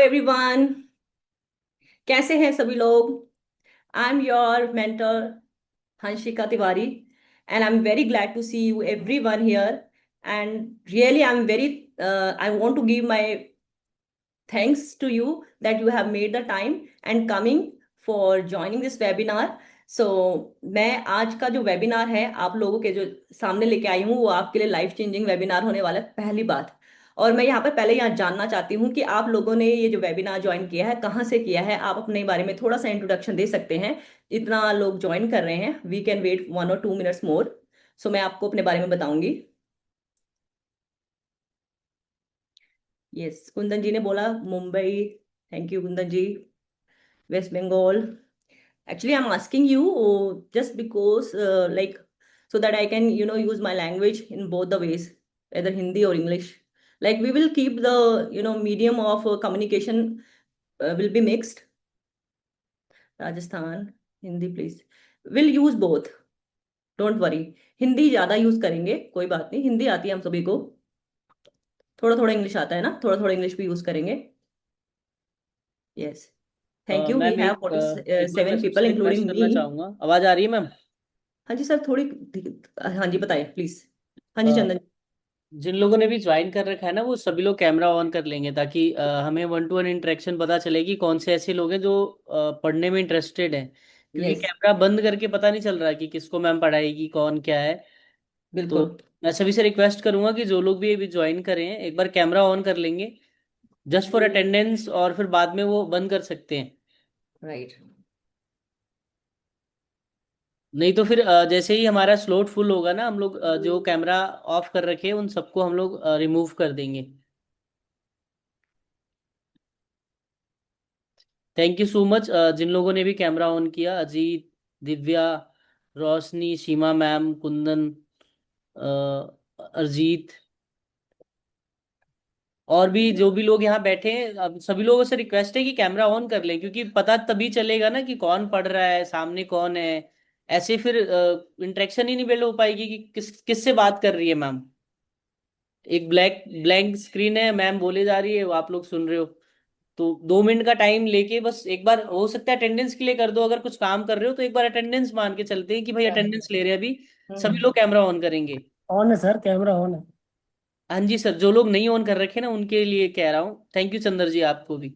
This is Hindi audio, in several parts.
एवरीवन। कैसे हैं सभी लोग? I am your mentor Hanshika Tiwari and I'm very glad to see you everyone here, and really I'm very I want to give my thanks to you that you have made the time and coming for joining this webinar. So मैं आज का जो वेबिनार है आप लोगों के जो सामने लेके आई हूँ वो आपके लिए लाइफ चेंजिंग वेबिनार होने वाला है, पहली बात। और मैं यहाँ पर पहले यहाँ जानना चाहती हूँ कि आप लोगों ने ये जो वेबिनार ज्वाइन किया है कहाँ से किया है। आप अपने बारे में थोड़ा सा इंट्रोडक्शन दे सकते हैं? इतना लोग ज्वाइन कर रहे हैं, we can wait 1 or 2 minutes more. So मैं आपको अपने बारे में बताऊंगी। यस, कुंदन जी ने बोला Mumbai. Thank you Kundan ji. West Bengal. Actually, I'm asking you just because, like, so that I can, use my language in both the ways, either Hindi or English. Like, we will keep the, medium of communication will be mixed. Rajasthan, Hindi, please. We'll use both. Don't worry. Hindi ज्यादा यूज करेंगे, कोई बात नहीं, हिंदी आती है हम सभी को। थोड़ा थोड़ा इंग्लिश आता है ना, थोड़ा थोड़ा इंग्लिश भी यूज करेंगे। Yes. Thank you. We ma'am have एक फोर्टी एक बार मैं सेवन पीपल सबसे रिक्वेस्ट इंक्लूडिंग मी। करना चाहूंगा। आवाज आ रही है मैम? हाँ जी सर, थोड़ी। हाँ जी, बताइए प्लीज। हाँ जी अ, चंदन। जिन लोगों ने भी ज्वाइन कर रखा है ना वो सभी लोग कैमरा ऑन कर लेंगे ताकि हमें वन टू वन इंटरेक्शन पता चलेगी कौन से ऐसे लोग हैं जो पढ़ने में इंटरेस्टेड हैं। क्योंकि यस, कैमरा बंद करके पता नहीं चल रहा कि किसको मैम पढ़ाएगी कौन क्या है। तो बिल्कुल। मैं सभी से रिक्वेस्ट करूंगा कि जो लोग भी अभी ज्वाइन करें हैं एक बार कैमरा ऑन कर लेंगे जस्ट फॉर अटेंडेंस, और फिर बाद में वो बंद कर सकते हैं। राइट। नहीं तो फिर जैसे ही हमारा स्लॉट फुल होगा ना हम लोग जो कैमरा ऑफ कर रखे हैं उन सबको हम लोग रिमूव कर देंगे। थैंक यू सो मच जिन लोगों ने भी कैमरा ऑन किया, अजीत, दिव्या, रोशनी, सीमा मैम, कुंदन, अरजीत, और भी जो भी लोग यहाँ बैठे हैं, अब सभी लोगों से रिक्वेस्ट है कि कैमरा ऑन कर लें क्योंकि पता तभी चलेगा ना कि कौन पढ़ रहा है, सामने कौन है। ऐसे फिर इंटरेक्शन ही नहीं बिल्ड हो पाएगी कि किस से बात कर रही है मैम। एक ब्लैंक स्क्रीन है, मैम बोले जा रही है, वो आप लोग सुन रहे हो। तो 2 मिनट का टाइम लेके बस एक बार, हो सकता है अटेंडेंस के लिए कर दो, अगर कुछ काम कर रहे हो तो एक बार अटेंडेंस मान के चलते हैं कि भाई अटेंडेंस ले रहे हैं अभी। सभी हम्म। लोग कैमरा ऑन करेंगे। ऑन है सर, कैमरा ऑन है। हाँ जी सर, जो लोग नहीं ऑन कर रखे ना उनके लिए कह रहा हूँ। थैंक यू चंद्र जी, आपको भी।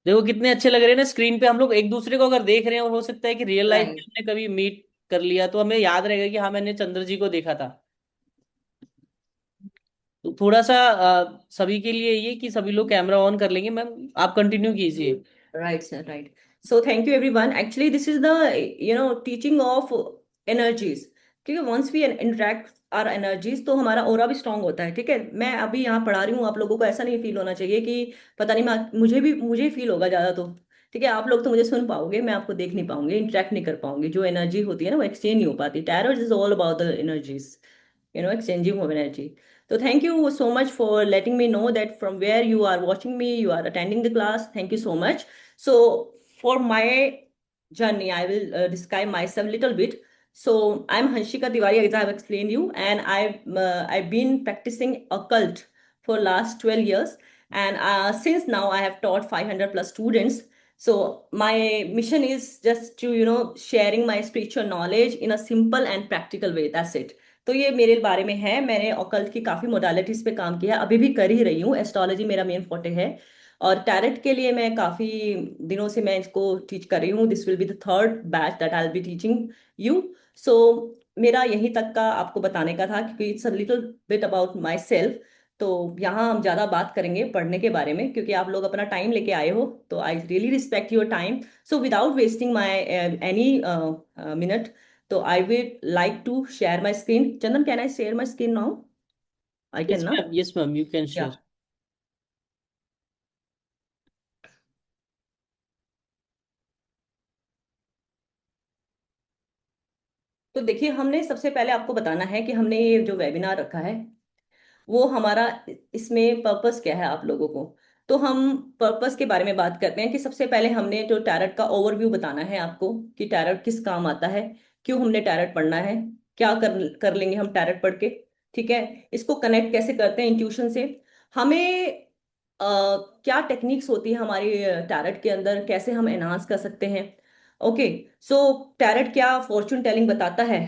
देखो कितने अच्छे लग रहे हैं ना स्क्रीन पे, हम लोग एक दूसरे को अगर देख रहे हैं और हो सकता है कि रियल लाइफ में राइट। हमने कभी मीट कर लिया तो हमें याद रहेगा कि हाँ मैंने चंद्र जी को देखा था। तो थोड़ा सा सभी के लिए ये कि सभी लोग कैमरा ऑन कर लेंगे। मैम आप कंटिन्यू कीजिए। Right, sir, right. So thank you everyone. Actually, this is the teaching of energies. क्योंकि once we interact our energies तो हमारा ऑरा भी स्ट्रांग होता है। ठीक है, मैं अभी यहाँ पढ़ा रही हूँ, आप लोगों को ऐसा नहीं फील होना चाहिए कि पता नहीं, मैं मुझे फील होगा ज्यादा तो। ठीक है, आप लोग तो मुझे सुन पाओगे, मैं आपको देख नहीं पाऊंगी, इंटरेक्ट नहीं कर पाऊंगी। जो एनर्जी होती है ना वो एक्सचेंज नहीं हो पाती। Tarot is all about the energies, exchanging of energy. So thank you so much for letting me know that from where you are watching me, you are attending the class. Thank you so much. So for my journey, I will describe myself a little bit. So I'm Hanshika Tiwari, as I have explained you, and I've been practicing occult for last 12 years, and since now I have taught 500 plus students. So my mission is just to sharing my spiritual knowledge in a simple and practical way. That's it. तो ये मेरे बारे में है। मैंने ऑकल्ट की काफी मोडालिटीज पे काम किया, अभी भी कर ही रही हूँ। एस्ट्रोलॉजी मेरा मेन फोटे है, और टैरेट के लिए मैं काफी दिनों से मैं इसको टीच कर रही हूँ। This will be the third batch that I will be teaching you. So मेरा यहीं तक का आपको बताने का था, क्योंकि it's a little bit about myself. तो यहाँ हम ज्यादा बात करेंगे पढ़ने के बारे में, क्योंकि आप लोग अपना टाइम लेके आए हो, तो I really respect your time. So without wasting my any minute, so I would like to share my screen. Chandan, can I share my screen now? I can, yes na? Ma'am, yes ma'am, you can Yeah. Share. तो देखिए, हमने सबसे पहले आपको बताना है कि हमने ये जो वेबिनार रखा है वो हमारा, इसमें पर्पस क्या है आप लोगों को। तो हम पर्पस के बारे में बात करते हैं कि सबसे पहले हमने जो टैरट का ओवरव्यू बताना है आपको, कि टैरट किस काम आता है, क्यों हमने टैरट पढ़ना है, क्या कर कर लेंगे हम टैरट पढ़ के। ठीक है, इसको कनेक्ट कैसे करते हैं इंट्यूशन से। हमें क्या टेक्निक्स होती है हमारी टैरेट के अंदर, कैसे हम एनहांस कर सकते हैं। ओके। सो टैरेट क्या फॉर्चून टेलिंग बताता है,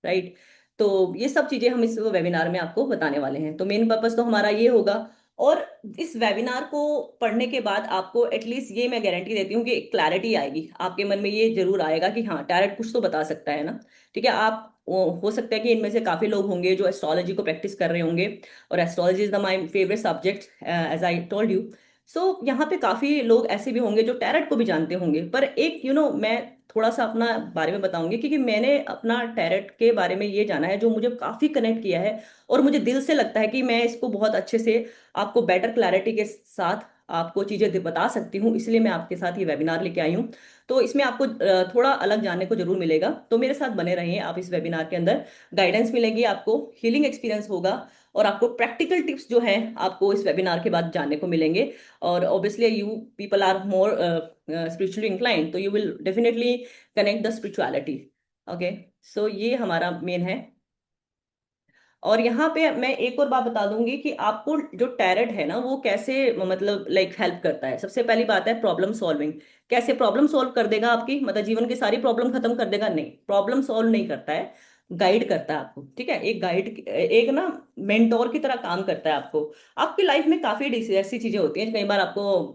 राइट। तो ये सब चीजें हम इस वेबिनार में आपको बताने वाले हैं। तो मेन पर्पस तो हमारा ये होगा। और इस वेबिनार को पढ़ने के बाद आपको एटलीस्ट ये मैं गारंटी देती हूँ कि क्लैरिटी आएगी आपके मन में, ये जरूर आएगा कि हाँ टैरेट कुछ तो बता सकता है ना। ठीक है। आप हो सकता है कि इनमें से काफी लोग होंगे जो एस्ट्रोलॉजी को प्रैक्टिस कर रहे होंगे, और astrology is the my favourite subject as I told you. So यहाँ पे काफी लोग ऐसे भी होंगे जो टैरेट को भी जानते होंगे, पर एक मैं थोड़ा सा अपना बारे में बताऊंगी, क्योंकि मैंने अपना टैरेट के बारे में ये जाना है जो मुझे काफी कनेक्ट किया है, और मुझे दिल से लगता है कि मैं इसको बहुत अच्छे से आपको बेटर क्लैरिटी के साथ आपको चीजें बता सकती हूँ, इसलिए मैं आपके साथ ये वेबिनार लेके आई हूँ। तो इसमें आपको थोड़ा अलग जानने को जरूर मिलेगा, तो मेरे साथ बने रहिए आप इस वेबिनार के अंदर। गाइडेंस मिलेगी आपको, हीलिंग एक्सपीरियंस होगा, और आपको प्रैक्टिकल टिप्स जो हैं आपको इस वेबिनार के बाद जानने को मिलेंगे। और obviously you people are more spiritually inclined, तो you will definitely connect the spirituality. Okay. So ये हमारा मेन है। और यहाँ पे मैं एक और बात बता दूंगी कि आपको जो टैरेट है ना वो कैसे मतलब लाइक हेल्प करता है। सबसे पहली बात है प्रॉब्लम सॉल्विंग। कैसे प्रॉब्लम सॉल्व कर देगा आपकी, मतलब जीवन की सारी प्रॉब्लम खत्म कर देगा? नहीं, प्रॉब्लम सॉल्व नहीं करता है, गाइड करता है आपको। ठीक है, एक गाइड, एक ना मेंटोर की तरह काम करता है आपको। आपकी लाइफ में काफी ऐसी चीजें होती हैं कई बार आपको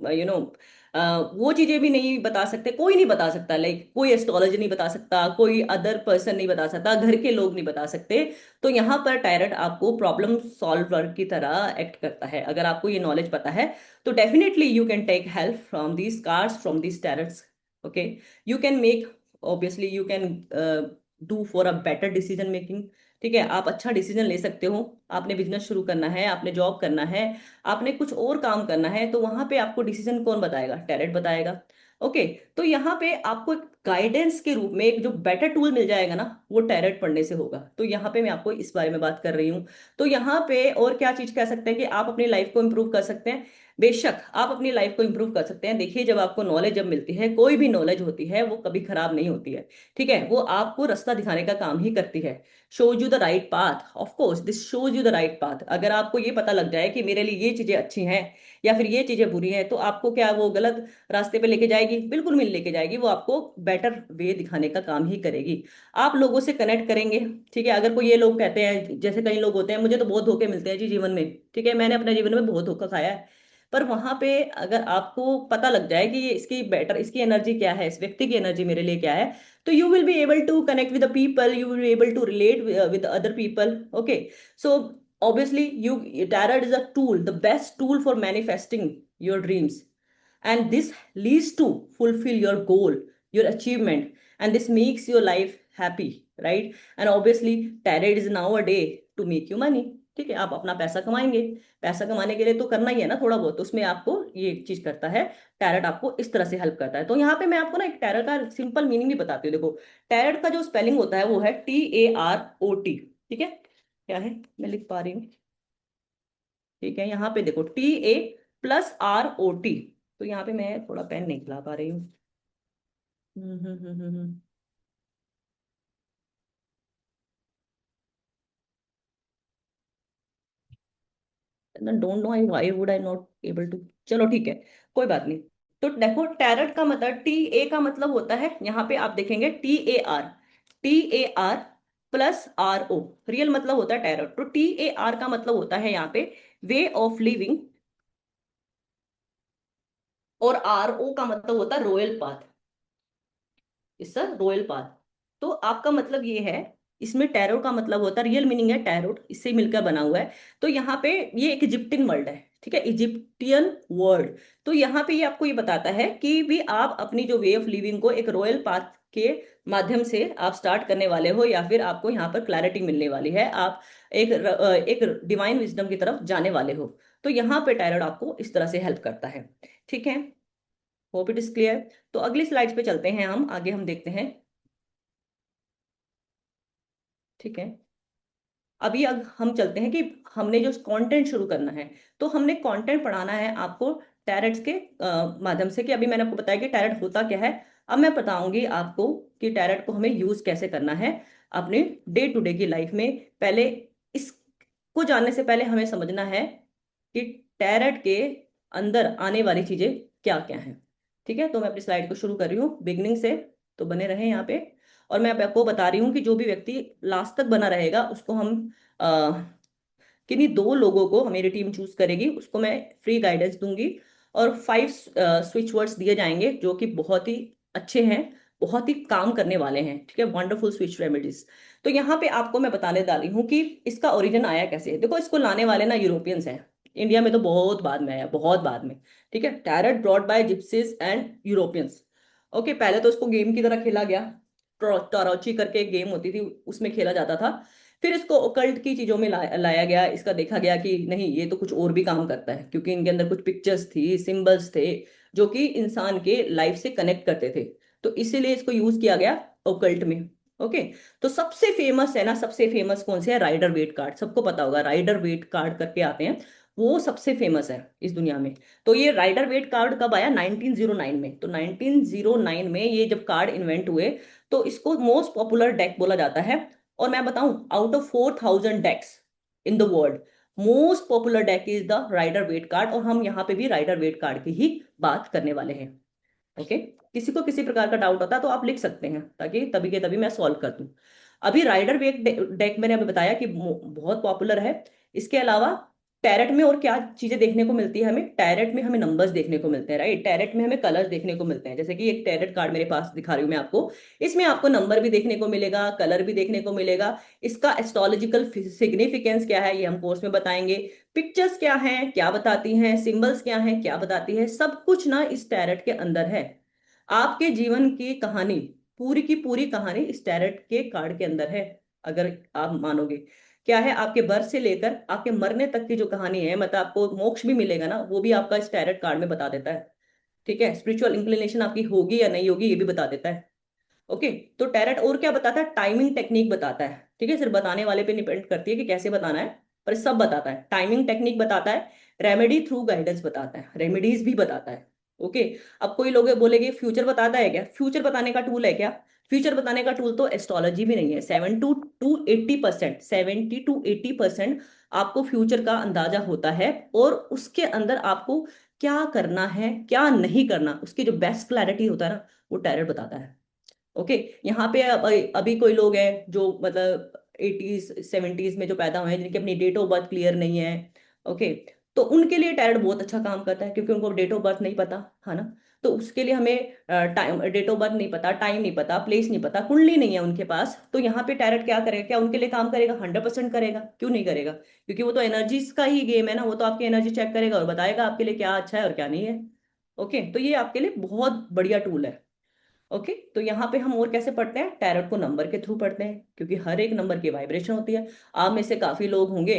वो चीजें भी नहीं बता सकते, कोई नहीं बता सकता, लाइक कोई एस्ट्रोलॉजी नहीं बता सकता, कोई अदर पर्सन नहीं बता सकता, घर के लोग नहीं बता सकते। तो यहाँ पर टायरट आपको प्रॉब्लम सॉल्वर की तरह एक्ट करता है। अगर आपको ये नॉलेज पता है तो definitely you can take help from these cards, from these tarots. Okay. You can make, obviously you can do for a better decision making. ठीक है, आप अच्छा डिसीजन ले सकते हो। आपने बिजनेस शुरू करना है, आपने जॉब करना है, आपने कुछ और काम करना है, तो वहां पे आपको डिसीजन कौन बताएगा? टैरेट बताएगा। ओके। तो यहाँ पे आपको एक गाइडेंस के रूप में एक जो बेटर टूल मिल जाएगा ना, वो टैरेट पढ़ने से होगा। तो यहाँ पे मैं आपको इस बारे में बात कर रही हूँ। तो यहाँ पे और क्या चीज कह सकते हैं कि आप अपनी लाइफ को इंप्रूव कर सकते हैं। बेशक आप अपनी लाइफ को इंप्रूव कर सकते हैं। देखिए, जब आपको नॉलेज जब मिलती है, कोई भी नॉलेज होती है वो कभी खराब नहीं होती है। ठीक है, वो आपको रास्ता दिखाने का काम ही करती है। Shows you the right path, of course this shows you the right path. अगर आपको ये पता लग जाए कि मेरे लिए ये चीजें अच्छी हैं या फिर ये चीजें बुरी हैं, तो आपको क्या वो गलत रास्ते पे लेके जाएगी? बिल्कुल नहीं लेके जाएगी, वो आपको बेटर वे दिखाने का काम ही करेगी। आप लोगों से कनेक्ट करेंगे। ठीक है, अगर कोई ये लोग कहते हैं, जैसे कई लोग होते हैं, मुझे तो बहुत धोखे मिलते हैं जी जीवन में। ठीक है, मैंने अपने जीवन में बहुत धोखा खाया है। पर वहां पे अगर आपको पता लग जाए कि ये इसकी बेटर, इसकी एनर्जी क्या है, इस व्यक्ति की एनर्जी मेरे लिए क्या है, तो you will be able to connect with the people, you will be able to relate with the other people. Okay. So obviously tarot is a tool, the best tool for manifesting your dreams, and this leads to fulfill your goal, your achievement, and this makes your life happy, right? And obviously tarot is now a day to make you money. ठीक है, आप अपना पैसा कमाएंगे। पैसा कमाने के लिए तो करना ही है ना थोड़ा बहुत, तो उसमें आपको ये चीज करता है। टैरट आपको इस तरह से हेल्प करता है। तो यहाँ पे मैं आपको ना एक टैरट का सिंपल मीनिंग भी बताती हूँ। देखो, टैरट का जो स्पेलिंग होता है वो है TAROT। ठीक है, क्या है मैं लिख पा रही हूँ? ठीक है, यहाँ पे देखो TA+ROT। तो यहाँ पे मैं थोड़ा पेन नहीं चला पा रही हूँ। Hmm. Don't know I why would I not able to. चलो ठीक है, कोई बात नहीं। तो देखो, टैरट का मतलब TA का मतलब होता है, यहाँ पे आप देखेंगे TAR+RO, रियल मतलब होता है टैरट। तो TAR का मतलब होता है यहाँ पे वे ऑफ लिविंग, और RO का मतलब होता है रॉयल पाथ। इस रॉयल पाथ। तो आपका मतलब ये है, इसमें टैरो का मतलब होता है, रियल मीनिंग है टैरोट, इससे मिलकर बना हुआ है। तो यहाँ पे ये एक इजिप्टियन वर्ड है। ठीक है, इजिप्टियन वर्ड। तो यहाँ पे ये आपको ये बताता है कि भी आप अपनी जो वे ऑफ लिविंग को एक रॉयल पाथ के माध्यम से आप स्टार्ट करने वाले हो, या फिर आपको यहाँ पर क्लैरिटी मिलने वाली है, आप एक डिवाइन विजडम की तरफ जाने वाले हो। तो यहाँ पे टैरोट आपको इस तरह से हेल्प करता है। ठीक है, होप इट इज क्लियर। तो अगली स्लाइड पे चलते हैं, हम आगे हम देखते हैं। ठीक है, अभी अब हम चलते हैं कि हमने जो कंटेंट शुरू करना है, तो हमने कंटेंट पढ़ाना है आपको टैरेट्स के माध्यम से। कि अभी मैंने आपको बताया कि टैरेट होता क्या है। अब मैं बताऊंगी आपको कि टैरेट को हमें यूज कैसे करना है अपने डे टू डे की लाइफ में। पहले इसको जानने से पहले हमें समझना है कि टैरेट के अंदर आने वाली चीजें क्या क्या हैं। ठीक है, तो मैं अपनी स्लाइड को शुरू कर रही हूँ बिगनिंग से, तो बने रहें यहाँ पे। और मैं आपको बता रही हूँ कि जो भी व्यक्ति लास्ट तक बना रहेगा उसको हम किन्हीं 2 लोगों को मेरी टीम चूज करेगी, उसको मैं फ्री गाइडेंस दूंगी। और 5 स्विच वर्ड्स दिए जाएंगे जो कि बहुत ही अच्छे हैं, बहुत ही काम करने वाले हैं। ठीक है, वंडरफुल स्विच रेमेडीज। तो यहाँ पे आपको मैं बताने डाली हूँ कि इसका ओरिजिन आया कैसे है। देखो, इसको लाने वाले ना यूरोपियंस हैं, इंडिया में तो बहुत बाद में आया, बहुत बाद में। ठीक है, tarot brought by gypsies and Europeans. Okay, पहले तो इसको गेम की तरह खेला गया, टोरोची करके एक गेम होती थी, उसमें खेला जाता था। फिर इसको ओकल्ट की चीजों में लाया गया, इसका देखा गया कि नहीं, ये तो कुछ और भी काम करता है, क्योंकि इनके अंदर कुछ पिक्चर्स थी, सिंबल्स थे, जो कि इंसान के लाइफ से कनेक्ट करते थे। तो इसीलिए इसको यूज किया गया ओकल्ट में। ओके, तो सबसे फेमस है ना, सबसे फेमस कौन से है? राइडर वेट कार्ड, सबको पता होगा, राइडर वेट कार्ड करके आते हैं, वो सबसे फेमस है इस दुनिया में। तो ये राइडर वेट कार्ड कब आया? 1909 में। तो 1909 में ये जब कार्ड इन्वेंट हुए, तो इसको मोस्ट पॉपुलर डेक बोला जाता है। और मैं बताऊं, out of 4000 decks in the world, most popular deck is the Rider Waite card. और हम यहाँ पे भी राइडर वेट कार्ड की ही बात करने वाले हैं। ओके, किसी को किसी प्रकार का डाउट होता है तो आप लिख सकते हैं, ताकि तभी के तभी मैं सॉल्व कर दूं। अभी राइडर वेट डेक मैंने अभी बताया कि बहुत पॉपुलर है। इसके अलावा टैरेट में और क्या चीजें देखने को मिलती है हमें? टैरेट में हमें नंबर्स देखने को मिलते हैं, राइट। टैरेट में हमें कलर्स देखने को मिलते हैं, जैसे कि एक टैरेट कार्ड मेरे पास दिखा रही हूँ मैं आपको। इसमें आपको नंबर भी देखने को मिलेगा, कलर भी देखने को मिलेगा। इसका एस्ट्रोलॉजिकल सिग्निफिकेंस क्या है, ये हम कोर्स में बताएंगे। पिक्चर्स क्या हैं, क्या बताती हैं, सिंबल्स क्या हैं, क्या बताती है, सब कुछ ना इस टैरेट के अंदर है। आपके जीवन की कहानी, पूरी की पूरी कहानी इस टैरेट के कार्ड के अंदर है, अगर आप मानोगे। क्या है? आपके बर्थ से लेकर आपके मरने तक की जो कहानी है, मतलब आपको मोक्ष भी मिलेगा ना, वो भी आपका इस टैरेट कार्ड में बता देता है। ठीक है, स्पिरिचुअल इंक्लिनेशन आपकी होगी या नहीं होगी, ये भी बता देता है। ओके, तो टैरेट और क्या बताता है? टाइमिंग टेक्निक बताता है। ठीक है, सिर्फ बताने वाले पे डिपेंड करती है कि कैसे बताना है, पर सब बताता है। टाइमिंग टेक्निक बताता है, रेमेडी थ्रू गाइडेंस बताता है, रेमेडीज भी बताता है। ओके, अब कोई लोग बोलेंगे फ्यूचर बताता है क्या? फ्यूचर बताने का टूल है क्या? फ्यूचर बताने का टूल तो एस्ट्रोलॉजी भी नहीं है। 70 to 80% आपको फ्यूचर का अंदाजा होता है, और उसके अंदर आपको क्या करना है, क्या नहीं करना, उसकी जो बेस्ट क्लैरिटी होता है ना, वो टैरेट बताता है। ओके, यहाँ पे अभी कोई लोग हैं जो मतलब 80s 70s में जो पैदा हुए हैं, जिनकी अपनी डेट ऑफ बर्थ क्लियर नहीं है। ओके, तो उनके लिए टैरेट बहुत अच्छा काम करता है, क्योंकि उनको डेट ऑफ बर्थ नहीं पता है ना। तो उसके लिए हमें टाइम, डेट ऑफ बर्थ नहीं पता, टाइम नहीं पता, प्लेस नहीं पता, कुंडली नहीं है उनके पास, तो यहाँ पे टैरेट क्या करेगा? क्या उनके लिए काम करेगा? 100% करेगा। क्यों नहीं करेगा? क्योंकि वो तो एनर्जीज का ही गेम है ना, वो तो आपकी एनर्जी चेक करेगा और बताएगा आपके लिए क्या अच्छा है और क्या नहीं है। ओके, तो ये आपके लिए बहुत बढ़िया टूल है। ओके, तो यहाँ पे हम और कैसे पढ़ते हैं? टैरोट को नंबर के थ्रू पढ़ते हैं, क्योंकि हर एक नंबर की वाइब्रेशन होती है। आप में से काफी लोग होंगे,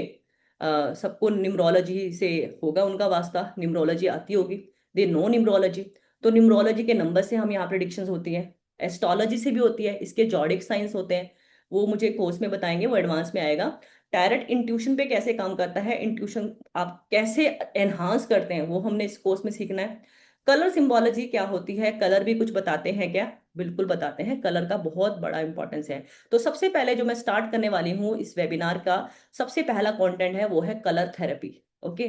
सबको न्यूमरोलॉजी से होगा उनका वास्ता, न्यूमरोलॉजी आती होगी, दे नो न्यूमरोलॉजी। तो न्यूमरोलॉजी के नंबर से हम यहाँ प्रिडिक्शंस होती है। एस्ट्रोलॉजी से भी होती है, इसके जॉडिक साइंस होते हैं, वो मुझे कोर्स में बताएंगे, वो एडवांस में आएगा। टैरेट इंट्यूशन पे कैसे काम करता है, इंट्यूशन आप कैसे एनहांस करते हैं, वो हमने इस कोर्स में सीखना है। कलर सिंबोलॉजी क्या होती है, कलर भी कुछ बताते हैं क्या? बिल्कुल बताते हैं, कलर का बहुत बड़ा इंपॉर्टेंस है। तो सबसे पहले जो मैं स्टार्ट करने वाली हूँ इस वेबिनार का, सबसे पहला कंटेंट है वो है कलर थेरेपी। ओके,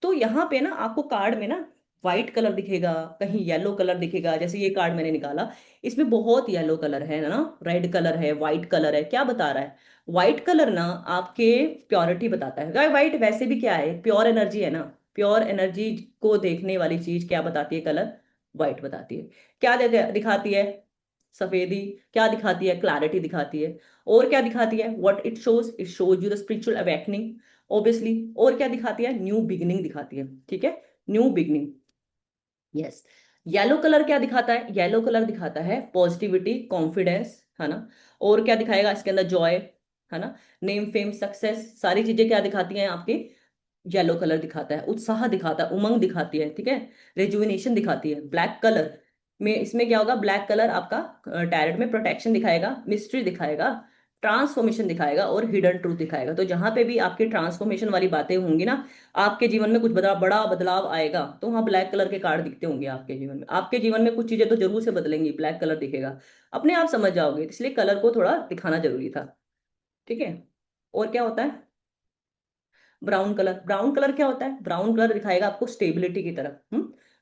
तो यहाँ पे ना आपको कार्ड में ना व्हाइट कलर दिखेगा, कहीं येलो कलर दिखेगा, जैसे ये कार्ड मैंने निकाला, इसमें बहुत येलो कलर है ना, रेड कलर है, व्हाइट कलर है। क्या बता रहा है? व्हाइट कलर ना आपके प्योरिटी बताता है। व्हाइट वैसे भी क्या है? प्योर एनर्जी है ना। प्योर एनर्जी को देखने वाली चीज क्या बताती है? कलर व्हाइट बताती है। क्या दिखाती है? सफेदी। क्या दिखाती है? क्लैरिटी दिखाती है। और क्या दिखाती है? What it shows? It shows you the spiritual awakening, obviously. और क्या दिखाती है? न्यू बिगिनिंग दिखाती है। ठीक है, new beginning. Yes. Yellow colour क्या दिखाता है? येलो कलर दिखाता है पॉजिटिविटी, कॉन्फिडेंस, है ना। और क्या दिखाएगा इसके अंदर? जॉय, है ना, नेम फेम सक्सेस, सारी चीजें क्या दिखाती हैं आपकी? येलो कलर दिखाता है। उत्साह दिखाता है, उमंग दिखाती है। ठीक है, रेजुविनेशन दिखाती है। ब्लैक कलर में, इसमें क्या होगा? ब्लैक कलर आपका टैरेट में प्रोटेक्शन दिखाएगा, मिस्ट्री दिखाएगा, ट्रांसफॉर्मेशन दिखाएगा, और हिडन ट्रूथ दिखाएगा। तो जहां पे भी आपकी ट्रांसफॉर्मेशन वाली बातें होंगी ना, आपके जीवन में कुछ बड़ा बदलाव आएगा, तो वहां ब्लैक कलर के कार्ड दिखते होंगे आपके जीवन में। आपके जीवन में कुछ चीजें तो जरूर से बदलेंगी, ब्लैक कलर दिखेगा, अपने आप समझ जाओगे, इसलिए कलर को थोड़ा दिखाना जरूरी था। ठीक है, और क्या होता है? ब्राउन कलर, ब्राउन कलर क्या होता है? ब्राउन कलर दिखाएगा आपको स्टेबिलिटी की तरफ,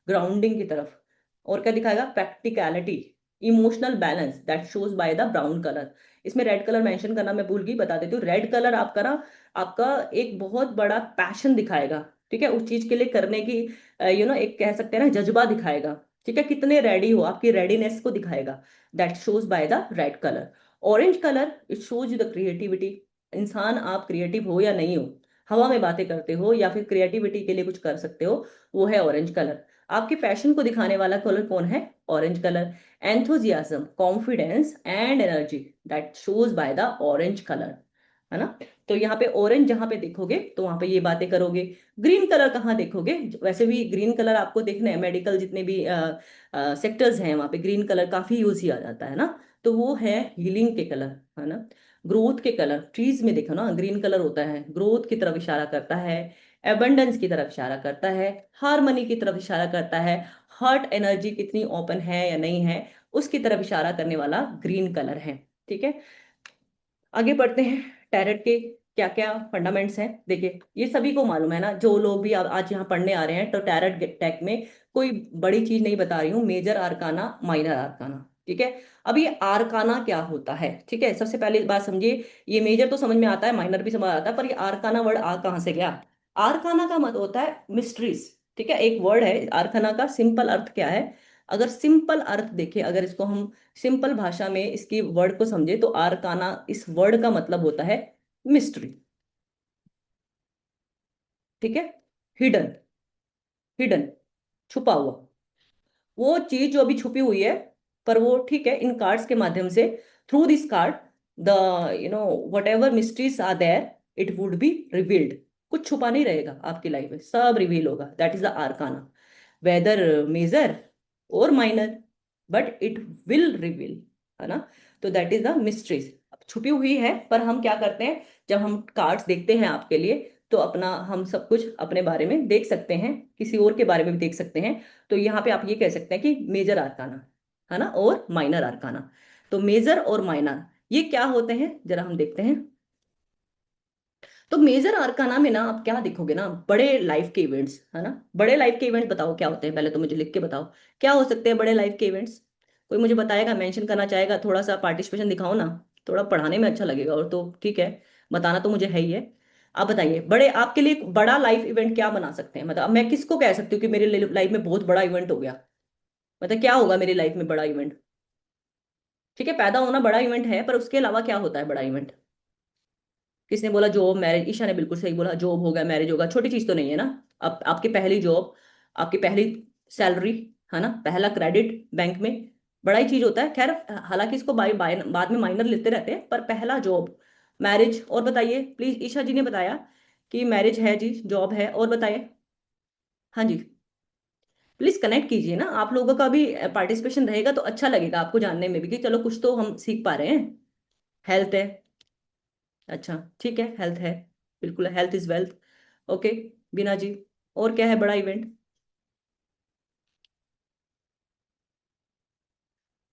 ग्राउंडिंग की तरफ। और क्या दिखाएगा? Practicality, emotional balance, that shows by the brown colour. इसमें रेड कलर मेंशन करना मैं भूल गई, बता देती हूँ। रेड कलर आपका ना, आपका एक बहुत बड़ा पैशन दिखाएगा, ठीक है, उस चीज के लिए करने की एक कह सकते हैं ना जज्बा दिखाएगा, ठीक है, कितने रेडी हो, आपकी रेडीनेस को दिखाएगा, that shows by the red colour. Orange colour, it shows the creativity, इंसान आप क्रिएटिव हो या नहीं हो, हवा में बातें करते हो या फिर क्रिएटिविटी के लिए कुछ कर सकते हो, वो है ऑरेंज कलर। आपके पैशन को दिखाने वाला कलर कौन है? Orange colour. Enthusiasm, confidence and energy, that shows by the orange colour, है ना। तो यहाँ पे ऑरेंज जहां पे देखोगे तो वहां पे ये बातें करोगे। ग्रीन कलर कहाँ देखोगे? वैसे भी ग्रीन कलर आपको देखना है, मेडिकल जितने भी सेक्टर्स हैं वहां पे ग्रीन कलर काफी यूज किया जाता है ना। तो वो है हीलिंग के कलर, है ना। ग्रोथ के कलर, ट्रीज में देखो ना ग्रीन कलर होता है, ग्रोथ की तरफ इशारा करता है, एबंडेंस की तरफ इशारा करता है, हार्मनी की तरफ इशारा करता है, हार्ट एनर्जी कितनी ओपन है या नहीं है उसकी तरफ इशारा करने वाला ग्रीन कलर है, ठीक है। आगे बढ़ते हैं। टैरेट के क्या क्या फंडामेंट्स हैं, देखिए ये सभी को मालूम है ना, जो लोग भी आज यहाँ पढ़ने आ रहे हैं। तो टैरेट टेक में कोई बड़ी चीज नहीं बता रही हूँ, मेजर आर्काना, माइनर आर्काना, ठीक है। अब ये आर्काना क्या होता है, ठीक है, सबसे पहले बात समझिए। ये मेजर तो समझ में आता है, माइनर भी समझ आता है, पर ये आर्काना वर्ड आ कहाँ से गया? आर्काना का मतलब होता है मिस्ट्रीज, ठीक है, एक वर्ड है आर्काना का। सिंपल अर्थ क्या है? अगर सिंपल अर्थ देखें, अगर इसको हम सिंपल भाषा में इसकी वर्ड को समझे तो आर्काना इस वर्ड का मतलब होता है मिस्ट्री, ठीक है, हिडन, हिडन, छुपा हुआ, वो चीज जो अभी छुपी हुई है, पर वो ठीक है इन कार्ड्स के माध्यम से, through this card, the whatever mysteries are there, it would be revealed. कुछ छुपा नहीं रहेगा आपकी लाइफ में, सब रिवील होगा, that is the arcana, whether major और minor, but it will reveal, है ना। तो दैट इज द मिस्ट्रीज, छुपी हुई है, पर हम क्या करते हैं, जब हम कार्ड्स देखते हैं आपके लिए, तो अपना हम सब कुछ अपने बारे में देख सकते हैं, किसी और के बारे में भी देख सकते हैं। तो यहाँ पे आप ये कह सकते हैं कि मेजर आर्काना, है ना, और माइनर आर्काना। तो मेजर और माइनर ये क्या होते हैं, जरा हम देखते हैं। तो मेजर आर्काना में ना आप क्या देखोगे ना, बड़े लाइफ के इवेंट्स, है ना। बड़े लाइफ के इवेंट्स बताओ क्या होते हैं, पहले तो मुझे लिख के बताओ क्या हो सकते हैं बड़े लाइफ के इवेंट्स। कोई मुझे बताएगा, मेंशन करना चाहेगा, थोड़ा सा पार्टिसिपेशन दिखाओ ना, थोड़ा पढ़ाने में अच्छा लगेगा, और तो ठीक है, बताना तो मुझे है ही है। आप बताइए, बड़े आपके लिए एक बड़ा लाइफ इवेंट क्या बना सकते हैं, मतलब अब मैं किसको कह सकती हूँ कि मेरे लाइफ में बहुत बड़ा इवेंट हो गया, मतलब क्या होगा मेरी लाइफ में बड़ा इवेंट? ठीक है, पैदा होना बड़ा इवेंट है, पर उसके अलावा क्या होता है बड़ा इवेंट? किसने बोला जॉब मैरिज? ईशा ने बिल्कुल सही बोला, जॉब होगा, मैरिज होगा, छोटी चीज तो नहीं है ना। अब आपकी पहली जॉब, आपकी पहली सैलरी, है ना, पहला क्रेडिट बैंक में, बड़ा ही चीज होता है। खैर हालांकि इसको बाद में माइनर लेते रहते हैं, पर पहला जॉब, मैरिज। और बताइए प्लीज, ईशा जी ने बताया कि मैरिज है जी, जॉब है, और बताइए। हाँ जी, प्लीज कनेक्ट कीजिए ना, आप लोगों का भी पार्टिसिपेशन रहेगा तो अच्छा लगेगा आपको जानने में भी कि चलो कुछ तो हम सीख पा रहे हैं। हेल्थ है, अच्छा ठीक है, हेल्थ है, बिल्कुल, हेल्थ इज वेल्थ। ओके, बीना जी, और क्या है बड़ा इवेंट?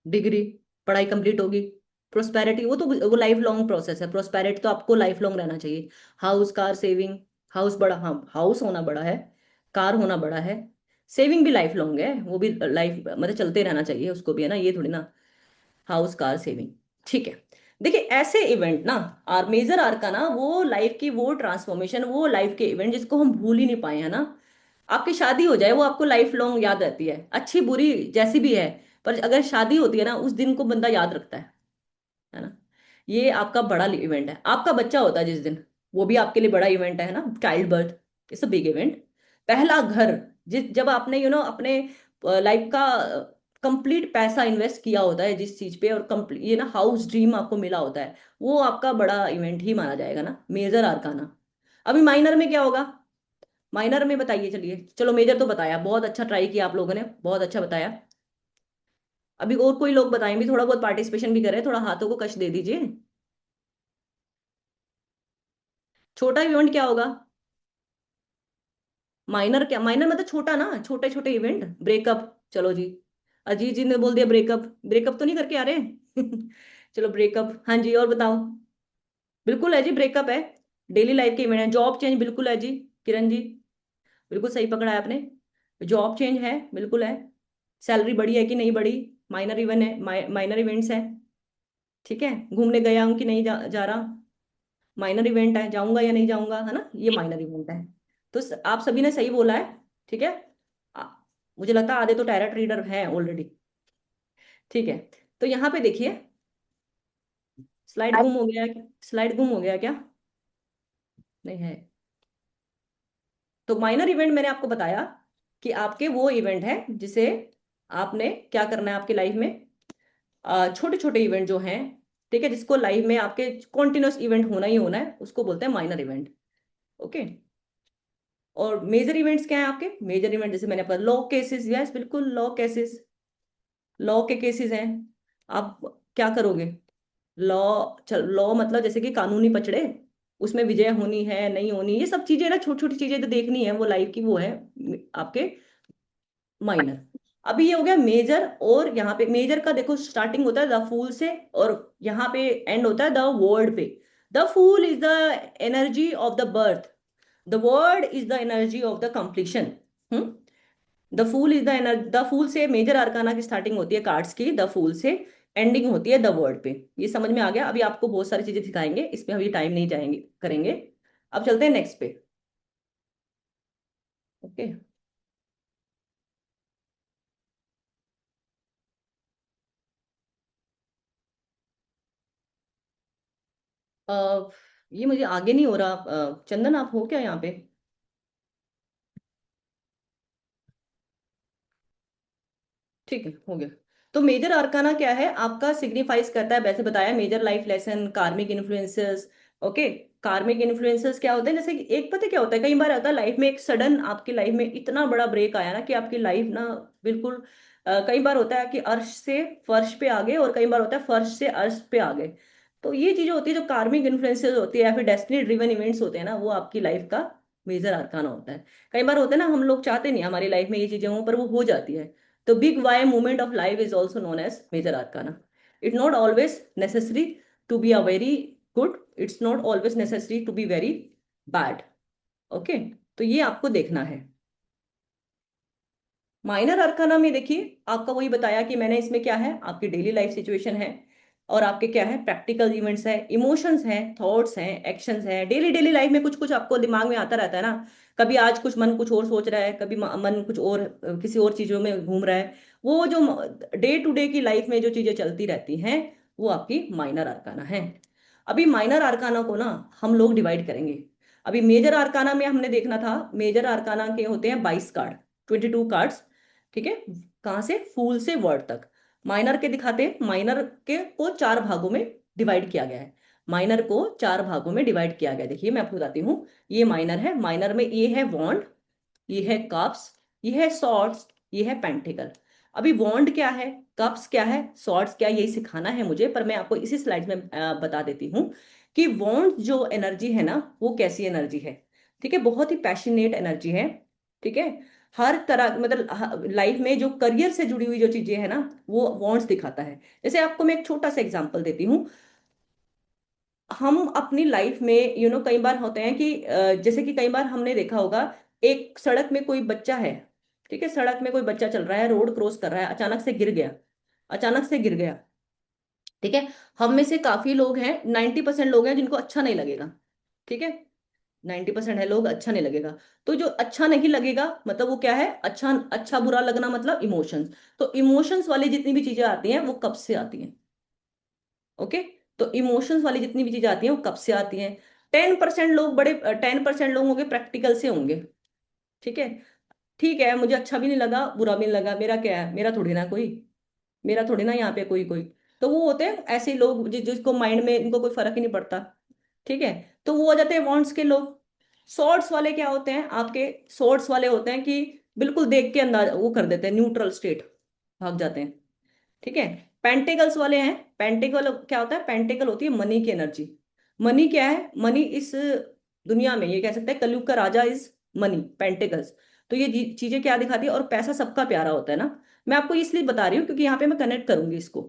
डिग्री, पढ़ाई कंप्लीट होगी। प्रोस्पेरिटी, वो तो वो लाइफ लॉन्ग प्रोसेस है, प्रोस्पेरिटी तो आपको लाइफ लॉन्ग रहना चाहिए। House, car, saving. हाउस बड़ा, हाँ हाउस होना बड़ा है, कार होना बड़ा है, सेविंग भी लाइफ लॉन्ग है, वो भी लाइफ मतलब चलते रहना चाहिए उसको भी, है ना, ये थोड़ी ना, हाउस कार सेविंग, ठीक है। देखिए ऐसे इवेंट ना, आर मेजर आर का ना, वो लाइफ की वो ट्रांसफॉर्मेशन, वो लाइफ के इवेंट जिसको हम भूल ही नहीं पाए, है ना। आपकी शादी हो जाए, वो आपको लाइफ लॉन्ग याद रहती है, अच्छी बुरी जैसी भी है, पर अगर शादी होती है ना, उस दिन को बंदा याद रखता है ना। ये आपका बड़ा इवेंट है। आपका बच्चा होता है जिस दिन, वो भी आपके लिए बड़ा इवेंट है ना, child birth, it's a big event. पहला घर, जिस जब आपने अपने लाइफ का कंप्लीट पैसा इन्वेस्ट किया होता है जिस चीज पे, और कंप्लीट ये ना हाउस ड्रीम आपको मिला होता है, वो आपका बड़ा इवेंट ही माना जाएगा ना, मेजर आर्काना। अभी माइनर में क्या होगा? माइनर में बताइए, चलिए, चलो मेजर तो बताया, बहुत अच्छा ट्राई किया आप लोगों ने, बहुत अच्छा बताया। अभी और कोई लोग बताएं भी, थोड़ा बहुत पार्टिसिपेशन भी करें, थोड़ा हाथों को कश दे दीजिए। छोटा इवेंट क्या होगा? माइनर क्या? माइनर मतलब छोटा ना, छोटे छोटे इवेंट, ब्रेकअप, चलो जी, अजीत जी ने बोल दिया ब्रेकअप, ब्रेकअप तो नहीं करके आ रहे हैं चलो ब्रेकअप, हाँ जी, और बताओ। बिल्कुल है जी, ब्रेकअप है। डेली लाइफ के इवेंट है। जॉब चेंज बिल्कुल है जी, किरण जी, बिल्कुल सही पकड़ा है आपने। जॉब चेंज है, बिल्कुल है। सैलरी बढ़ी है कि नहीं बढ़ी, माइनर इवेंट है, माइनर इवेंट्स है। ठीक है, घूमने गया हूँ कि नहीं जा रहा, माइनर इवेंट है। जाऊंगा या नहीं जाऊंगा, है ना, ये माइनर इवेंट है। तो आप सभी ने सही बोला है। ठीक है। आ, मुझे लगता है आधे तो टैरट रीडर हैं ऑलरेडी। ठीक है, तो यहाँ पे देखिए, स्लाइड गुम हो गया है, स्लाइड गुम हो गया क्या, नहीं है। तो माइनर इवेंट मैंने आपको बताया कि आपके वो इवेंट है जिसे आपने क्या करना है आपकी लाइफ में, छोटे छोटे इवेंट जो हैं, ठीक है, जिसको लाइफ में आपके कॉन्टिन्यूस इवेंट होना ही होना है, उसको बोलते हैं माइनर इवेंट। ओके। और मेजर इवेंट्स क्या है आपके, मेजर इवेंट जैसे मैंने आपका लॉ केसेस, यस बिल्कुल लॉ केसेस, लॉ के केसेस हैं। आप क्या करोगे, लॉ, चल लॉ मतलब जैसे कि कानूनी पचड़े, उसमें विजय होनी है नहीं होनी, ये सब चीजें ना, छोटी छोटी चीजें जो देखनी है वो लाइफ की, वो है आपके माइनर। अभी ये हो गया मेजर। और यहाँ पे मेजर का देखो स्टार्टिंग होता है द फूल से, और यहाँ पे एंड होता है द वर्ड पे। The fool is the energy of the birth, the world is the energy of the completion. The fool is the energy, the fool से मेजर अरकाना की स्टार्टिंग होती है कार्ड्स की, द फूल से एंडिंग होती है द वर्ड पे। ये समझ में आ गया। अभी आपको बहुत सारी चीजें सिखाएंगे, इसमें अभी टाइम नहीं जाएंगे करेंगे। अब चलते हैं नेक्स्ट पे। ओके। ये मुझे आगे नहीं हो रहा। चंदन आप हो क्या यहाँ पे। ठीक है, हो गया। तो मेजर आर्काना क्या है आपका, सिग्निफाइज करता है, वैसे बताया, मेजर लाइफ लेसन, कार्मिक इन्फ्लुएंसेस। ओके। कार्मिक इन्फ्लुएंसेस क्या होते हैं, जैसे कि एक पता है क्या होता है, कई बार आता है लाइफ में एक सडन, आपकी लाइफ में इतना बड़ा ब्रेक आया ना कि आपकी लाइफ ना बिल्कुल, कई बार होता है कि अर्श से फर्श पे आ गए, और कई बार होता है फर्श से अर्श पे आ गए। तो ये चीजें होती है जो कार्मिक इन्फ्लुएंसेस होती है, या फिर डेस्टिनी ड्रिवन इवेंट्स होते हैं ना, वो आपकी लाइफ का मेजर आर्काना होता है। कई बार होता है ना, हम लोग चाहते नहीं हमारी लाइफ में ये चीजें हों, पर वो हो जाती है। The big why movement of life is also known as major arcana. It's not always necessary to be a very good. It's not always necessary to be very bad. Okay? तो ये आपको देखना है। माइनर अरकाना में देखिए, आपका वही बताया कि मैंने, इसमें क्या है, आपकी डेली लाइफ सिचुएशन है, और आपके क्या है, प्रैक्टिकल इवेंट्स है, इमोशंस हैं, थॉट्स हैं, एक्शंस हैं। डेली डेली लाइफ में कुछ कुछ आपको दिमाग में आता रहता है ना, कभी आज कुछ मन कुछ और सोच रहा है, कभी मन कुछ और, किसी और चीजों में घूम रहा है। वो जो डे टू डे की लाइफ में जो चीजें चलती रहती हैं, वो आपकी माइनर अरकाना है। अभी माइनर अरकाना को ना हम लोग डिवाइड करेंगे। अभी मेजर अरकाना में हमने देखना था, मेजर अरकाना के होते हैं 22 कार्ड, 22 कार्ड्स। ठीक है, कहाँ से, फूल से वर्ड तक। माइनर के दिखाते हैं, माइनर के को 4 भागों में डिवाइड किया गया है। माइनर को 4 भागों में डिवाइड किया गया है। देखिए मैं आपको बताती हूँ, ये माइनर है, माइनर में ये है वॉन्ड, ये है कप्स, ये है सॉर्ड्स, ये है पेंटिकल। अभी वॉन्ड क्या है, कप्स क्या है, सॉर्ड्स क्या है, यही सिखाना है मुझे, पर मैं आपको इसी स्लाइड में बता देती हूँ कि वॉन्ड जो एनर्जी है ना, वो कैसी एनर्जी है। ठीक है, बहुत ही पैशनेट एनर्जी है। ठीक है, हर तरह मतलब लाइफ में जो करियर से जुड़ी हुई जो चीजें है ना, वो वॉन्ट्स दिखाता है। जैसे आपको मैं एक छोटा सा एग्जांपल देती हूँ। हम अपनी लाइफ में कई बार होते हैं कि जैसे कि कई बार हमने देखा होगा, एक सड़क में कोई बच्चा है। ठीक है, सड़क में कोई बच्चा चल रहा है, रोड क्रॉस कर रहा है, अचानक से गिर गया, अचानक से गिर गया। ठीक है, हम में से काफी लोग हैं, 90% लोग हैं जिनको अच्छा नहीं लगेगा। ठीक है, 90% है लोग अच्छा नहीं लगेगा। तो जो अच्छा नहीं लगेगा मतलब वो क्या है, अच्छा अच्छा बुरा लगना मतलब इमोशंस। तो इमोशंस वाली जितनी भी चीजें आती हैं वो कब से आती हैं। ओके। तो इमोशंस वाली जितनी भी चीजें आती हैं वो कब से आती हैं। 10% लोग, बड़े 10% लोग होंगे प्रैक्टिकल से होंगे। ठीक है, ठीक है, मुझे अच्छा भी नहीं लगा बुरा भी नहीं लगा, मेरा क्या है, मेरा थोड़ी ना कोई, मेरा थोड़ी ना यहाँ पे कोई कोई। तो वो होते हैं ऐसे लोग जिसको माइंड में इनको कोई फर्क ही नहीं पड़ता। ठीक है, तो वो हो जाते हैं वांट्स के लोग। सॉर्ट्स वाले क्या होते हैं आपके, सॉर्ट्स वाले होते हैं कि बिल्कुल देख के अंदाज वो कर देते हैं, न्यूट्रल स्टेट, भाग जाते हैं। ठीक है, पेंटिकल्स वाले हैं, पेंटिकल क्या होता है, पेंटिकल होती है मनी की एनर्जी। मनी क्या है, मनी इस दुनिया में ये कह सकते हैं कलयुग का राजा इज मनी, पेंटिकल्स। तो ये चीजें क्या दिखाती है, और पैसा सबका प्यारा होता है ना। मैं आपको इसलिए बता रही हूँ क्योंकि यहाँ पे मैं कनेक्ट करूंगी इसको।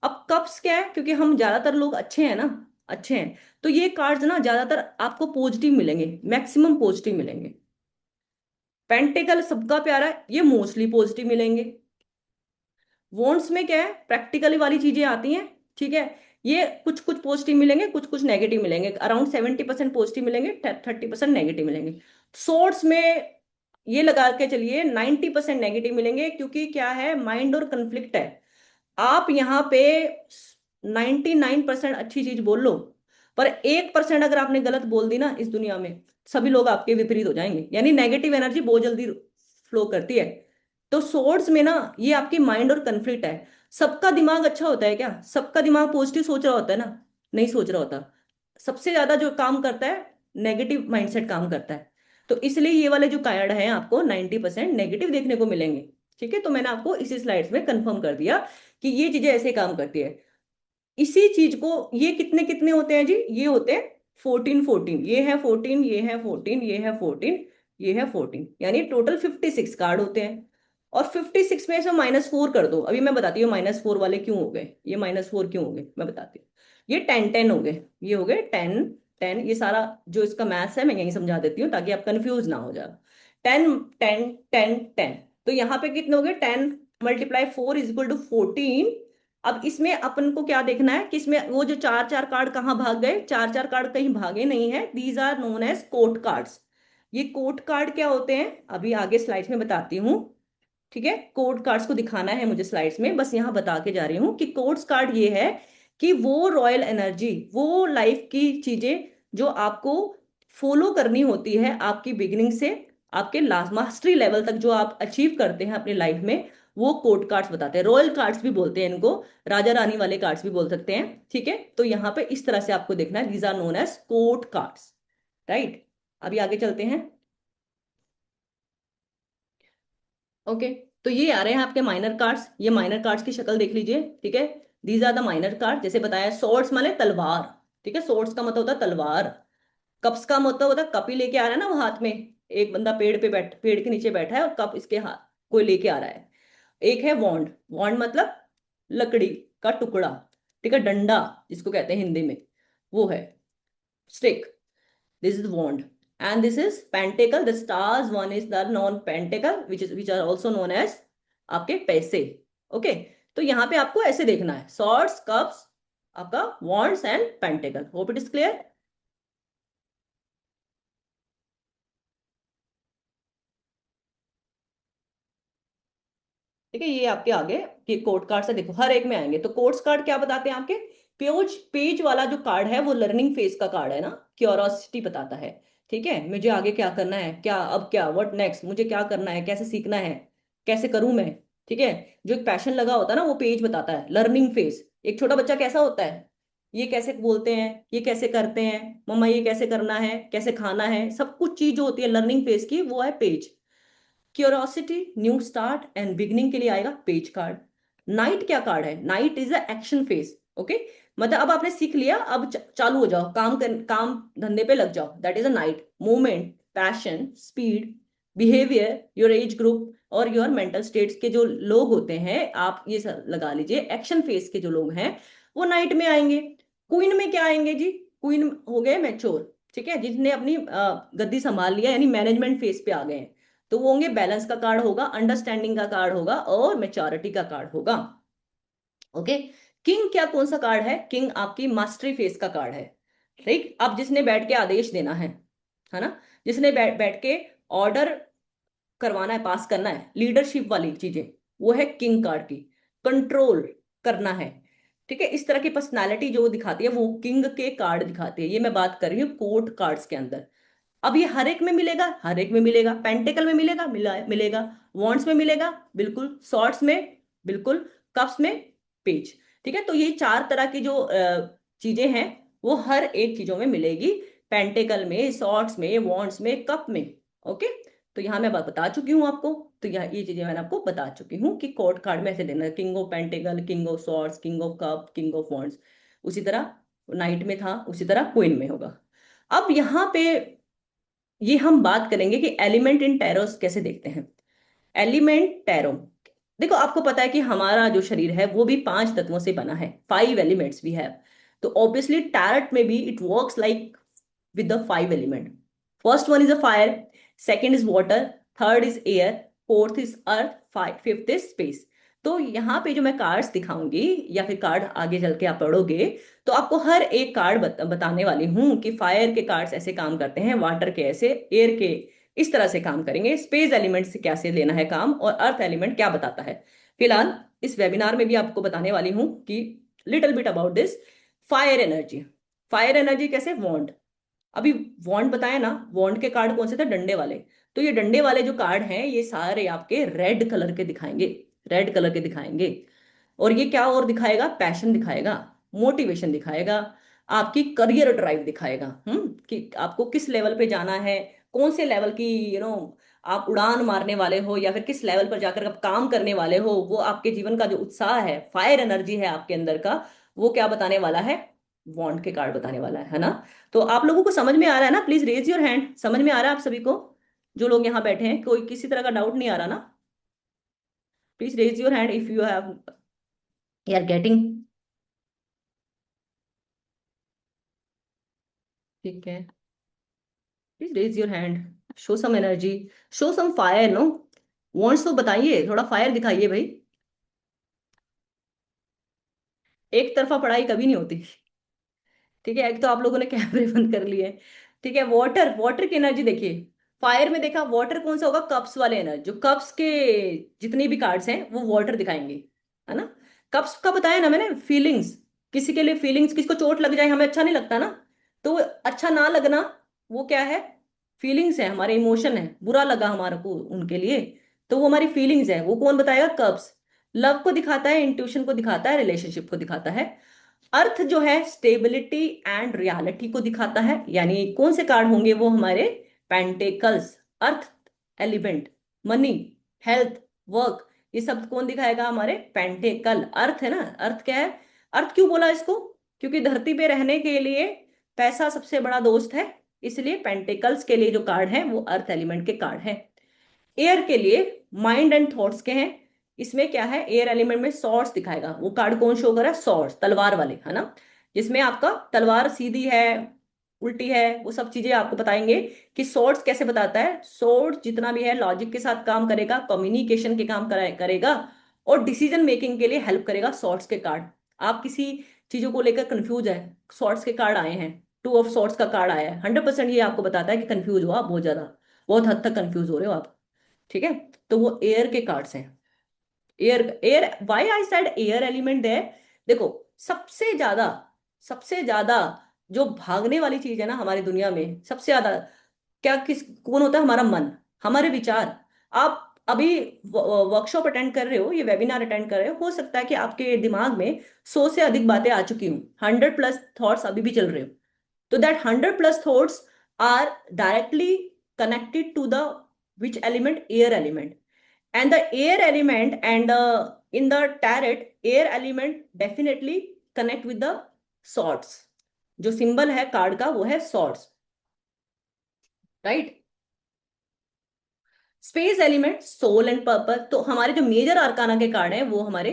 अब कप्स क्या है, क्योंकि हम ज्यादातर लोग अच्छे हैं ना, अच्छे हैं। तो ये कार्ड्स ना ज्यादातर आपको पॉजिटिव मिलेंगे, मैक्सिमम पॉजिटिव मिलेंगे। पेंटिकल सबका प्यारा है, ये मोस्टली पॉजिटिव मिलेंगे। वॉन्ट्स में क्या है, प्रैक्टिकली वाली चीजें आती हैं, ठीक है। ये कुछ कुछ पॉजिटिव मिलेंगे, कुछ कुछ नेगेटिव मिलेंगे, अराउंड 70% पॉजिटिव मिलेंगे, 30% नेगेटिव मिलेंगे। सोर्ट्स में ये लगा के चलिए 90% नेगेटिव मिलेंगे, क्योंकि क्या है, माइंड और कन्फ्लिक्ट है। आप यहाँ पे 99% अच्छी चीज बोल लो, पर 1% अगर आपने गलत बोल दी ना इस दुनिया में, सभी लोग आपके विपरीत हो जाएंगे। यानी नेगेटिव एनर्जी बहुत जल्दी फ्लो करती है। तो सोर्स में ना ये आपकी माइंड और कन्फ्लिक्ट है। सबका दिमाग अच्छा होता है क्या? सबका दिमाग पॉजिटिव सोच रहा होता है ना? नहीं सोच रहा होता। सबसे ज्यादा जो काम करता है, नेगेटिव माइंडसेट काम करता है। तो इसलिए ये वाले जो कार्ड हैं आपको 90% नेगेटिव देखने को मिलेंगे। ठीक है, तो मैंने आपको इसी स्लाइड्स में कंफर्म कर दिया कि ये चीजें ऐसे काम करती है। इसी चीज को, ये कितने कितने होते हैं जी? ये होते हैं 14 14, ये है 14, ये है 14, ये है 14, ये है 14, यानी टोटल 56 कार्ड होते हैं। और 56 में से -4 कर दो। अभी मैं बताती हूँ -4 वाले क्यों हो गए, ये -4 क्यों हो गए, मैं बताती हूँ। ये 10 10 हो गए, ये हो गए 10 10। ये सारा जो इसका मैथ्स है मैं यहीं समझा देती हूँ ताकि आप कंफ्यूज ना हो जाए। 10 10 10 10। तो यहाँ पे कितने हो गए, 10 × 4 = 14। अब इसमें अपन को क्या देखना है कि इसमें वो जो चार चार कार्ड कहाँ भाग गए, चार चार कार्ड कहीं भागे नहीं है। These are known as court cards. ये कोट कार्ड क्या होते हैं, अभी आगे स्लाइड्स में बताती हूँ। ठीक है, कोड कार्ड्स को दिखाना है मुझे स्लाइड्स में, बस यहाँ बता के जा रही हूँ कि कोड्स कार्ड ये है कि वो रॉयल एनर्जी, वो लाइफ की चीजें जो आपको फॉलो करनी होती है आपकी बिगिनिंग से आपके लास्ट मास्टरी लेवल तक, जो आप अचीव करते हैं अपनी लाइफ में, वो कोड कार्ड्स बताते हैं। रॉयल कार्ड्स भी बोलते हैं इनको, राजा रानी वाले कार्ड्स भी बोल सकते हैं। ठीक है, तो यहाँ पे इस तरह से आपको देखना है, these are known as court cards. Right, अभी आगे चलते हैं। ओके, तो ये आ रहे हैं आपके माइनर कार्ड्स। ये माइनर कार्ड्स की शक्ल देख लीजिए। ठीक है, these are the minor card. जैसे बताया, सॉर्ड्स माने तलवार। ठीक है, सॉर्ड्स का मतलब होता है तलवार। कप्स का मतलब होता है कप ही लेके आ रहा है ना वो हाथ में। एक बंदा पेड़ के नीचे बैठा है और कप इसके हाथ कोई लेके आ रहा है। एक है वॉन्ड। वॉन्ड मतलब लकड़ी का टुकड़ा। ठीक है, डंडा जिसको कहते हैं हिंदी में, वो है stick. This is wand. And this is pentacle. The stars one is the non-pentacle, which are also known as आपके पैसे। ओके, तो यहाँ पे आपको ऐसे देखना है, swords, cups, आपका wands and pentacle. Hope it is clear. ठीक है, ये आपके आगे ये कोड कार्ड से देखो, हर एक में आएंगे। तो कोड्स कार्ड क्या बताते हैं आपके? पेज पेज वाला जो कार्ड है वो लर्निंग फेज का कार्ड है ना, क्यूरोसिटी बताता है। ठीक है, मुझे आगे क्या करना है, क्या अब क्या, व्हाट नेक्स्ट, मुझे क्या करना है, कैसे सीखना है, कैसे करूं मैं। ठीक है, जो एक पैशन लगा होता है ना, वो पेज बताता है लर्निंग फेज। एक छोटा बच्चा कैसा होता है, ये कैसे बोलते हैं, ये कैसे करते हैं, मम्मा ये कैसे करना है, कैसे खाना है, सब कुछ चीज जो होती है लर्निंग फेज की, वो है page. Curiosity, new start and beginning के लिए आएगा पेज कार्ड। नाइट क्या कार्ड है? Night is a action phase. Okay, मतलब अब आपने सीख लिया, अब चालू हो जाओ, काम धंधे पे लग जाओ। That is a night. Movement, passion, speed, behaviour, your age group और योर मेंटल स्टेट्स के जो लोग होते हैं, आप ये सब लगा लीजिए, एक्शन फेज के जो लोग हैं वो नाइट में आएंगे। क्वीन में क्या आएंगे जी? क्वीन हो गए मैच्योर। ठीक है, जिसने अपनी गद्दी संभाल लिया, यानी मैनेजमेंट फेज पे आ गए हैं। तो वो होंगे, बैलेंस का कार्ड होगा, अंडरस्टैंडिंग का कार्ड होगा और मेच्योरिटी का कार्ड होगा। ओके, किंग क्या, कौन सा कार्ड है? किंग आपकी मास्टरी फेस का कार्ड है। ठीक, अब जिसने बैठ के आदेश देना है ना, जिसने बैठ के ऑर्डर करवाना है, पास करना है, लीडरशिप वाली चीजें, वो है किंग कार्ड की। कंट्रोल करना है। ठीक है, इस तरह की पर्सनालिटी जो दिखाती है वो किंग के कार्ड दिखाती है। ये मैं बात कर रही हूँ कोर्ट कार्ड्स के अंदर। अब ये हर एक में मिलेगा, हर एक में मिलेगा। पेंटिकल में मिलेगा, मिलेगा। वॉन्ड्स में मिलेगा, बिल्कुल। सॉर्ट्स में, बिल्कुल। कप्स में, पेज। ठीक है, तो ये चार तरह की जो चीजें हैं वो हर एक चीजों में मिलेगी। पेंटिकल में, सॉर्ट्स में, वॉन्ड्स में, कप में। ओके, तो यहाँ मैं बता चुकी हूँ आपको। तो ये चीजें मैंने आपको बता चुकी हूँ कि कोड कार्ड में ऐसे देना है, king of pentacle, king of swords, king of cup, king of wands. उसी तरह नाइट में था, उसी तरह क्वीन में होगा। अब यहाँ पे ये हम बात करेंगे कि एलिमेंट इन टैरोस कैसे देखते हैं। एलिमेंट टैरो, देखो आपको पता है कि हमारा जो शरीर है वो भी 5 तत्वों से बना है। 5 एलिमेंट्स भी है। तो ऑब्वियसली टैरेट में भी it works like with the five element. First one is a fire, second is water, third is air, fourth is earth, fifth is space. तो यहाँ पे जो मैं कार्ड्स दिखाऊंगी या फिर कार्ड आगे चल के आप पढ़ोगे तो आपको हर एक कार्ड बताने वाली हूँ कि फायर के कार्ड्स ऐसे काम करते हैं, वाटर के ऐसे, एयर के इस तरह से काम करेंगे, स्पेस एलिमेंट से कैसे लेना है काम, और अर्थ एलिमेंट क्या बताता है। फिलहाल इस वेबिनार में भी आपको बताने वाली हूँ कि little bit about this fire energy. Fire energy कैसे, वॉन्ड। अभी वॉन्ड बताया ना, वॉन्ड के कार्ड कौन से थे, डंडे वाले। तो ये डंडे वाले जो कार्ड हैं ये सारे आपके रेड कलर के दिखाएंगे, रेड कलर के दिखाएंगे। और ये क्या और दिखाएगा, पैशन दिखाएगा, मोटिवेशन दिखाएगा, आपकी करियर ड्राइव दिखाएगा। कि आपको किस लेवल पे जाना है, कौन से लेवल की आप उड़ान मारने वाले हो, या फिर किस लेवल पर जाकर आप काम करने वाले हो, वो आपके जीवन का जो उत्साह है, फायर एनर्जी है आपके अंदर का, वो क्या बताने वाला है, वॉन्ड के कार्ड बताने वाला है ना। तो आप लोगों को समझ में आ रहा है ना, प्लीज रेज योर हैंड, समझ में आ रहा है आप सभी को, जो लोग यहाँ बैठे हैं, कोई किसी तरह का डाउट नहीं आ रहा ना, please raise your hand if you have you are getting. ठीक है, please raise your hand, show some energy, show some fire no, wants तो बताइए, थोड़ा फायर दिखाइए भाई। एक तरफा पढ़ाई कभी नहीं होती। ठीक है, एक तो आप लोगों ने कैमरे बंद कर लिए। ठीक है, वाटर, वाटर की एनर्जी देखिए, फायर में देखा वाटर कौन सा होगा, कप्स वाले एनर्जी, जो कप्स के जितनी भी कार्ड्स हैं वो वाटर दिखाएंगे, है ना। कप्स का बताया ना मैंने, फीलिंग्स, किसी के लिए फीलिंग्स, किसको चोट लग जाए हमें अच्छा नहीं लगता ना, तो अच्छा ना लगना वो क्या है, फीलिंग्स है, हमारे इमोशन है, बुरा लगा हमारे को उनके लिए, तो वो हमारी फीलिंग्स है, वो कौन बताएगा, कप्स। लव को दिखाता है, इंट्यूशन को दिखाता है, रिलेशनशिप को दिखाता है। अर्थ जो है स्टेबिलिटी एंड रियलिटी को दिखाता है, यानी कौन से कार्ड होंगे वो हमारे pentacles, earth element, money, health, work, ये सब कौन दिखाएगा, हमारे पेंटेकल, अर्थ है ना। अर्थ क्या है, अर्थ क्यों बोला इसको, क्योंकि धरती पे रहने के लिए पैसा सबसे बड़ा दोस्त है, इसलिए पेंटेकल्स के लिए जो कार्ड है वो अर्थ एलिमेंट के कार्ड है। एयर के लिए माइंड एंड थॉट्स के हैं, इसमें क्या है, एयर एलिमेंट में सॉर्ड्स दिखाएगा, वो कार्ड कौन शो कर रहा है, सॉर्ड्स, तलवार वाले, है ना, जिसमें आपका तलवार सीधी है, उल्टी है, वो सब चीजें आपको बताएंगे कि सॉर्ड्स कैसे बताता है। सॉर्ड जितना भी है लॉजिक के साथ काम करेगा, कम्युनिकेशन के काम करेगा, और डिसीजन मेकिंग के लिए हेल्प करेगा सॉर्ड्स के कार्ड। आप किसी चीजों को लेकर कंफ्यूज है, सॉर्ड्स के कार्ड आए हैं, टू ऑफ सॉर्ड्स का कार्ड आया है, 100% ये आपको बताता है कि कंफ्यूज हो आप, बहुत ज्यादा, बहुत हद तक कंफ्यूज हो रहे हो आप। ठीक है, तो वो एयर के कार्ड्स हैं। Air, air, why I said air element है, देखो सबसे ज्यादा, सबसे ज्यादा जो भागने वाली चीज है ना हमारी दुनिया में, सबसे ज्यादा क्या, किस कौन होता है, हमारा मन, हमारे विचार। आप अभी वर्कशॉप अटेंड कर रहे हो, ये वेबिनार अटेंड कर रहे हो सकता है कि आपके दिमाग में 100 से अधिक बातें आ चुकी हूँ, 100+ थॉट्स अभी भी चल रहे हो, तो that 100+ thoughts are directly connected to the which element, air element, and the air element, and in the tarot air element definitely connect with the swords, जो सिंबल है कार्ड का वो है swords, right. Space element, soul and purpose, तो हमारे जो मेजर आर्काना के कार्ड हैं वो हमारे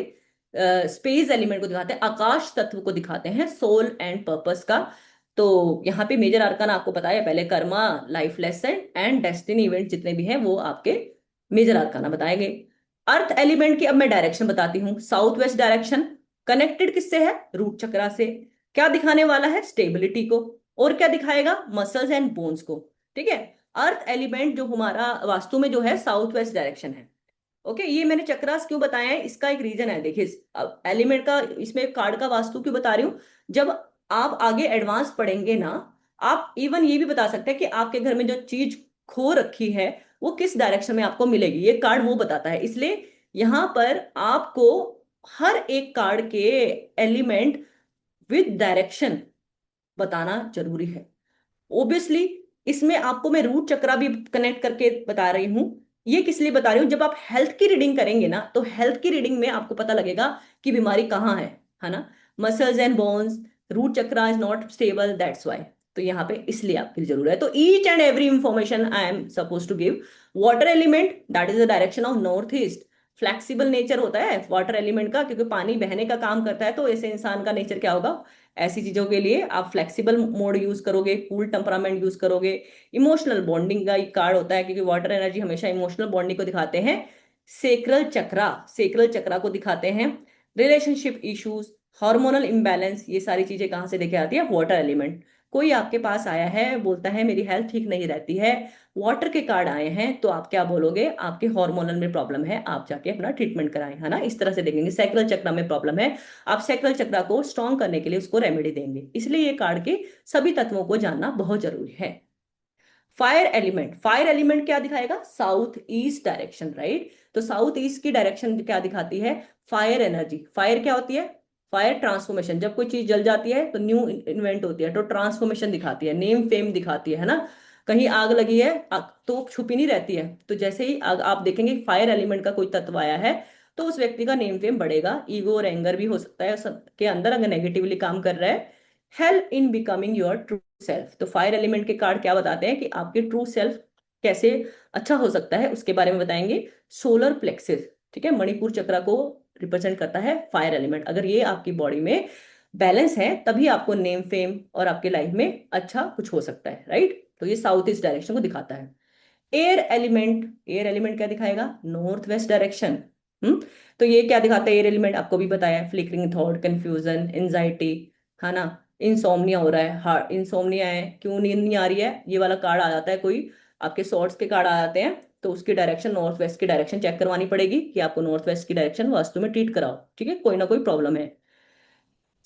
स्पेस एलिमेंट को दिखाते हैं, आकाश तत्व को दिखाते हैं, सोल एंड पर्पस का। तो यहाँ पे मेजर आर्काना आपको बताया पहले, Karma, life lesson and destiny event जितने भी हैं वो आपके मेजर आर्काना बताए गए। अर्थ एलिमेंट की अब मैं डायरेक्शन बताती हूँ, साउथ वेस्ट डायरेक्शन, कनेक्टेड किससे है, रूट चक्रा से, क्या दिखाने वाला है, स्टेबिलिटी को, और क्या दिखाएगा, मसल्स एंड बोन्स को। ठीक है, अर्थ एलिमेंट जो हमारा वास्तु में जो है साउथ वेस्ट डायरेक्शन है। ओके, ये मैंने चक्रास क्यों बताया है, इसका एक रीजन है, देखिए एलिमेंट का, इसमें कार्ड का वास्तु क्यों बता रही हूँ, जब आप आगे एडवांस पढ़ेंगे ना, आप इवन ये भी बता सकते हैं कि आपके घर में जो चीज खो रखी है वो किस डायरेक्शन में आपको मिलेगी, ये कार्ड वो बताता है। इसलिए यहां पर आपको हर एक कार्ड के एलिमेंट विद डायरेक्शन बताना जरूरी है। ओब्वियसली इसमें आपको मैं रूट चक्रा भी कनेक्ट करके बता रही हूं, ये किस लिए बता रही हूं, जब आप हेल्थ की रीडिंग करेंगे ना तो हेल्थ की रीडिंग में आपको पता लगेगा कि बीमारी कहाँ है ना। Muscles and bones, root chakra is not stable, that's why, तो यहाँ पे इसलिए आपकी जरूरत है। तो each and every information I am suppose to give. Water element, that is the direction of north east, flexible nature होता है वाटर एलिमेंट का, क्योंकि पानी बहने का काम करता है, तो ऐसे इंसान का नेचर क्या होगा, ऐसी चीजों के लिए आप फ्लेक्सिबल मोड यूज करोगे, कूल टेम्परामेंट यूज करोगे। इमोशनल बॉन्डिंग का एक कार्ड होता है, क्योंकि वाटर एनर्जी हमेशा इमोशनल बॉन्डिंग को दिखाते हैं। सेक्रल चक्रा को दिखाते हैं। रिलेशनशिप इश्यूज, हार्मोनल इम्बैलेंस, ये सारी चीजें कहाँ से देखे आती है, वाटर एलिमेंट। कोई आपके पास आया है, बोलता है मेरी हेल्थ ठीक नहीं रहती है, वाटर के कार्ड आए हैं, तो आप क्या बोलोगे, आपके हार्मोनल में प्रॉब्लम है, आप जाके अपना ट्रीटमेंट कराएं, है ना। इस तरह से देखेंगे। सैक्रल चक्र में प्रॉब्लम है, आप सैक्रल चक्र को स्ट्रॉन्ग करने के लिए उसको रेमेडी देंगे। इसलिए ये कार्ड के सभी तत्वों को जानना बहुत जरूरी है। फायर एलिमेंट क्या दिखाएगा, साउथ ईस्ट डायरेक्शन, राइट। तो साउथ ईस्ट की डायरेक्शन क्या दिखाती है, फायर एनर्जी। फायर क्या होती है, फायर ट्रांसफॉर्मेशन। जब कोई चीज जल जाती है तो न्यू इन्वेंट होती है, तो ट्रांसफॉर्मेशन दिखाती है, नेम फेम दिखाती है ना। कहीं आग लगी है, आग तो छुपी नहीं रहती है, तो जैसे ही आग आप देखेंगे फायर एलिमेंट का कोई तत्व आया है, तो उस व्यक्ति का नेम फेम बढ़ेगा। ईगो और एंगर भी हो सकता है के अंदर, अगर नेगेटिवली काम कर रहा है। Help in becoming your true self. तो फायर एलिमेंट के कार्ड क्या बताते हैं कि आपके ट्रू सेल्फ कैसे अच्छा हो सकता है, उसके बारे में बताएंगे। सोलर प्लेक्सिस, ठीक है, मणिपुर चक्र को रिप्रेजेंट करता है फायर एलिमेंट। अगर ये आपकी बॉडी में बैलेंस है, तभी आपको नेम फेम और आपके लाइफ में अच्छा कुछ हो सकता है, राइट। तो ये साउथ ईस्ट डायरेक्शन को दिखाता है। एयर एलिमेंट क्या दिखाएगा, नॉर्थ वेस्ट डायरेक्शन। हम्म। तो ये क्या दिखाता है, एयर एलिमेंट आपको भी बताया है, फ्लिकरिंग थॉट, कंफ्यूजन, एंजाइटी, है ना। इंसोम्निया हो रहा है, हार्ट इंसोम्निया है, क्यों नींद नहीं आ रही है, ये वाला कार्ड आ जाता है। कोई आपके सॉर्ट्स के कार्ड आ जाते हैं, तो उसकी डायरेक्शन नॉर्थ वेस्ट की डायरेक्शन चेक करवानी पड़ेगी, कि आपको नॉर्थ वेस्ट की डायरेक्शन वास्तु में ट्रीट कराओ, ठीक है, कोई ना कोई प्रॉब्लम है।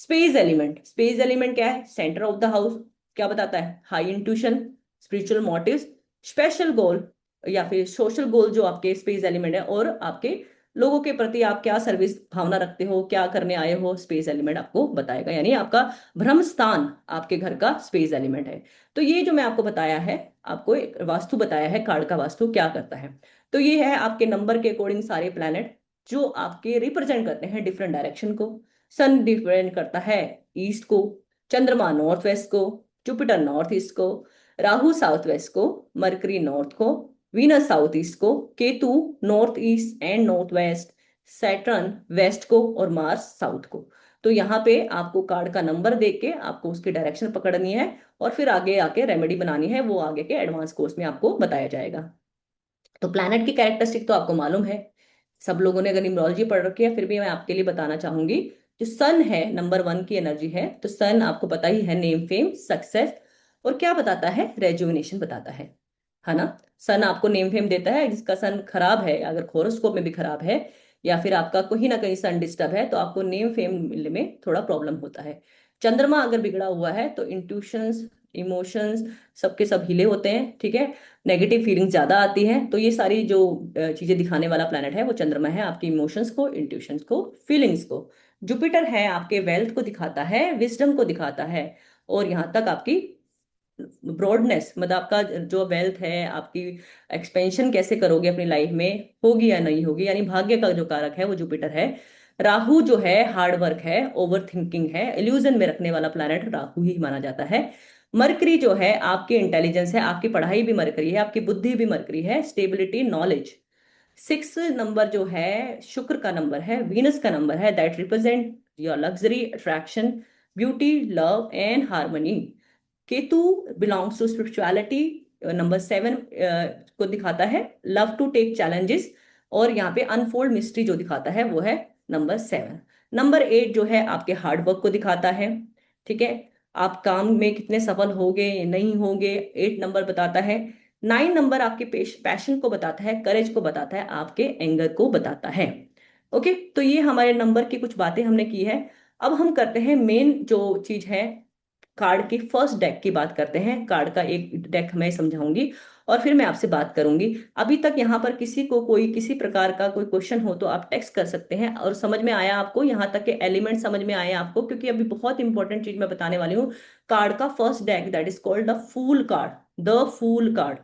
स्पेस एलिमेंट क्या है, सेंटर ऑफ द हाउस। क्या बताता है, high intuition, spiritual motives, special goal या फिर सोशल गोल जो आपके स्पेस एलिमेंट है, और आपके लोगों के प्रति आप क्या सर्विस भावना रखते हो, क्या करने आए हो, स्पेस एलिमेंट आपको बताएगा। यानी आपका भ्रम स्थान आपके घर का स्पेस एलिमेंट है। तो ये जो मैं आपको बताया है, आपको एक वास्तु बताया है, कार्ड का वास्तु क्या करता है। तो ये है आपके नंबर के अकॉर्डिंग सारे प्लैनेट जो आपके रिप्रेजेंट करते हैं डिफरेंट डायरेक्शन को। सन डिफरेंट करता है ईस्ट को, चंद्रमा नॉर्थ वेस्ट को, जुपिटर नॉर्थ ईस्ट को, राहु साउथ वेस्ट को, मरकरी नॉर्थ को, वीनस साउथ ईस्ट को, Ketu north east and north west, Saturn west को, और मार्स साउथ को। तो यहाँ पे आपको कार्ड का नंबर देख के आपको उसकी डायरेक्शन पकड़नी है, और फिर आगे आके रेमेडी बनानी है, वो आगे के एडवांस कोर्स में आपको बताया जाएगा। तो प्लैनेट की कैरेक्टरिस्टिक तो आपको मालूम है, सब लोगों ने अगर न्यूमरोलॉजी पढ़ रखी है, फिर भी मैं आपके लिए बताना चाहूंगी। जो सन है, नंबर 1 की एनर्जी है, तो सन आपको पता ही है, नेम फेम सक्सेस, और क्या बताता है, रेजुविनेशन बताता है ना। सन आपको नेम फेम देता है। जिसका सन खराब है, अगर हॉरोस्कोप में भी खराब है, या फिर आपका कहीं ना कहीं सन डिस्टर्ब है, तो आपको नेम फेम मिलने में थोड़ा प्रॉब्लम होता है। चंद्रमा अगर बिगड़ा हुआ है, तो इंट्यूशंस, इमोशंस, सबके सब हिले होते हैं, ठीक है, नेगेटिव फीलिंग ज्यादा आती है। तो ये सारी जो चीजें दिखाने वाला प्लेनेट है वो चंद्रमा है, आपके इमोशंस को, इंट्यूशंस को, फीलिंग्स को। जुपिटर है आपके वेल्थ को दिखाता है, विजडम को दिखाता है, और यहाँ तक आपकी ब्रॉडनेस, मतलब आपका जो वेल्थ है, आपकी एक्सपेंशन कैसे करोगे अपनी लाइफ में, होगी या नहीं होगी, यानी भाग्य का जो कारक है वो जुपिटर है। राहु जो है हार्ड वर्क है, ओवर थिंकिंग है, इल्यूजन में रखने वाला प्लैनेट राहु ही माना जाता है। मरकरी जो है आपकी इंटेलिजेंस है, आपकी पढ़ाई भी मरकरी है, आपकी बुद्धि भी मरकरी है, स्टेबिलिटी, नॉलेज। 6 नंबर जो है शुक्र का नंबर है, वीनस का नंबर है, that represent your luxury, attraction, beauty, love and harmony. Ketu belongs to spirituality, number 7 को दिखाता है लव टू टेक चैलेंजेस, और यहाँ पे अनफोल्ड मिस्ट्री जो दिखाता है वो है नंबर 7। नंबर 8 जो है आपके हार्ड वर्क को दिखाता है, ठीक है, आप काम में कितने सफल होगे नहीं होगे, 8 नंबर बताता है। 9 नंबर आपके पैशन को बताता है, करेज को बताता है, आपके एंगर को बताता है। ओके, तो ये हमारे नंबर की कुछ बातें हमने की है। अब हम करते हैं मेन जो चीज है, कार्ड की फर्स्ट डेक की बात करते हैं। कार्ड का एक डेक मैं समझाऊंगी, और फिर मैं आपसे बात करूंगी। अभी तक यहाँ पर किसी को कोई किसी प्रकार का कोई क्वेश्चन हो तो आप टेक्स्ट कर सकते हैं। और समझ में आया आपको, यहाँ तक के एलिमेंट समझ में आए आपको, क्योंकि अभी बहुत इंपॉर्टेंट चीज मैं बताने वाली हूँ। कार्ड का first deck that is called the fool card, the fool card.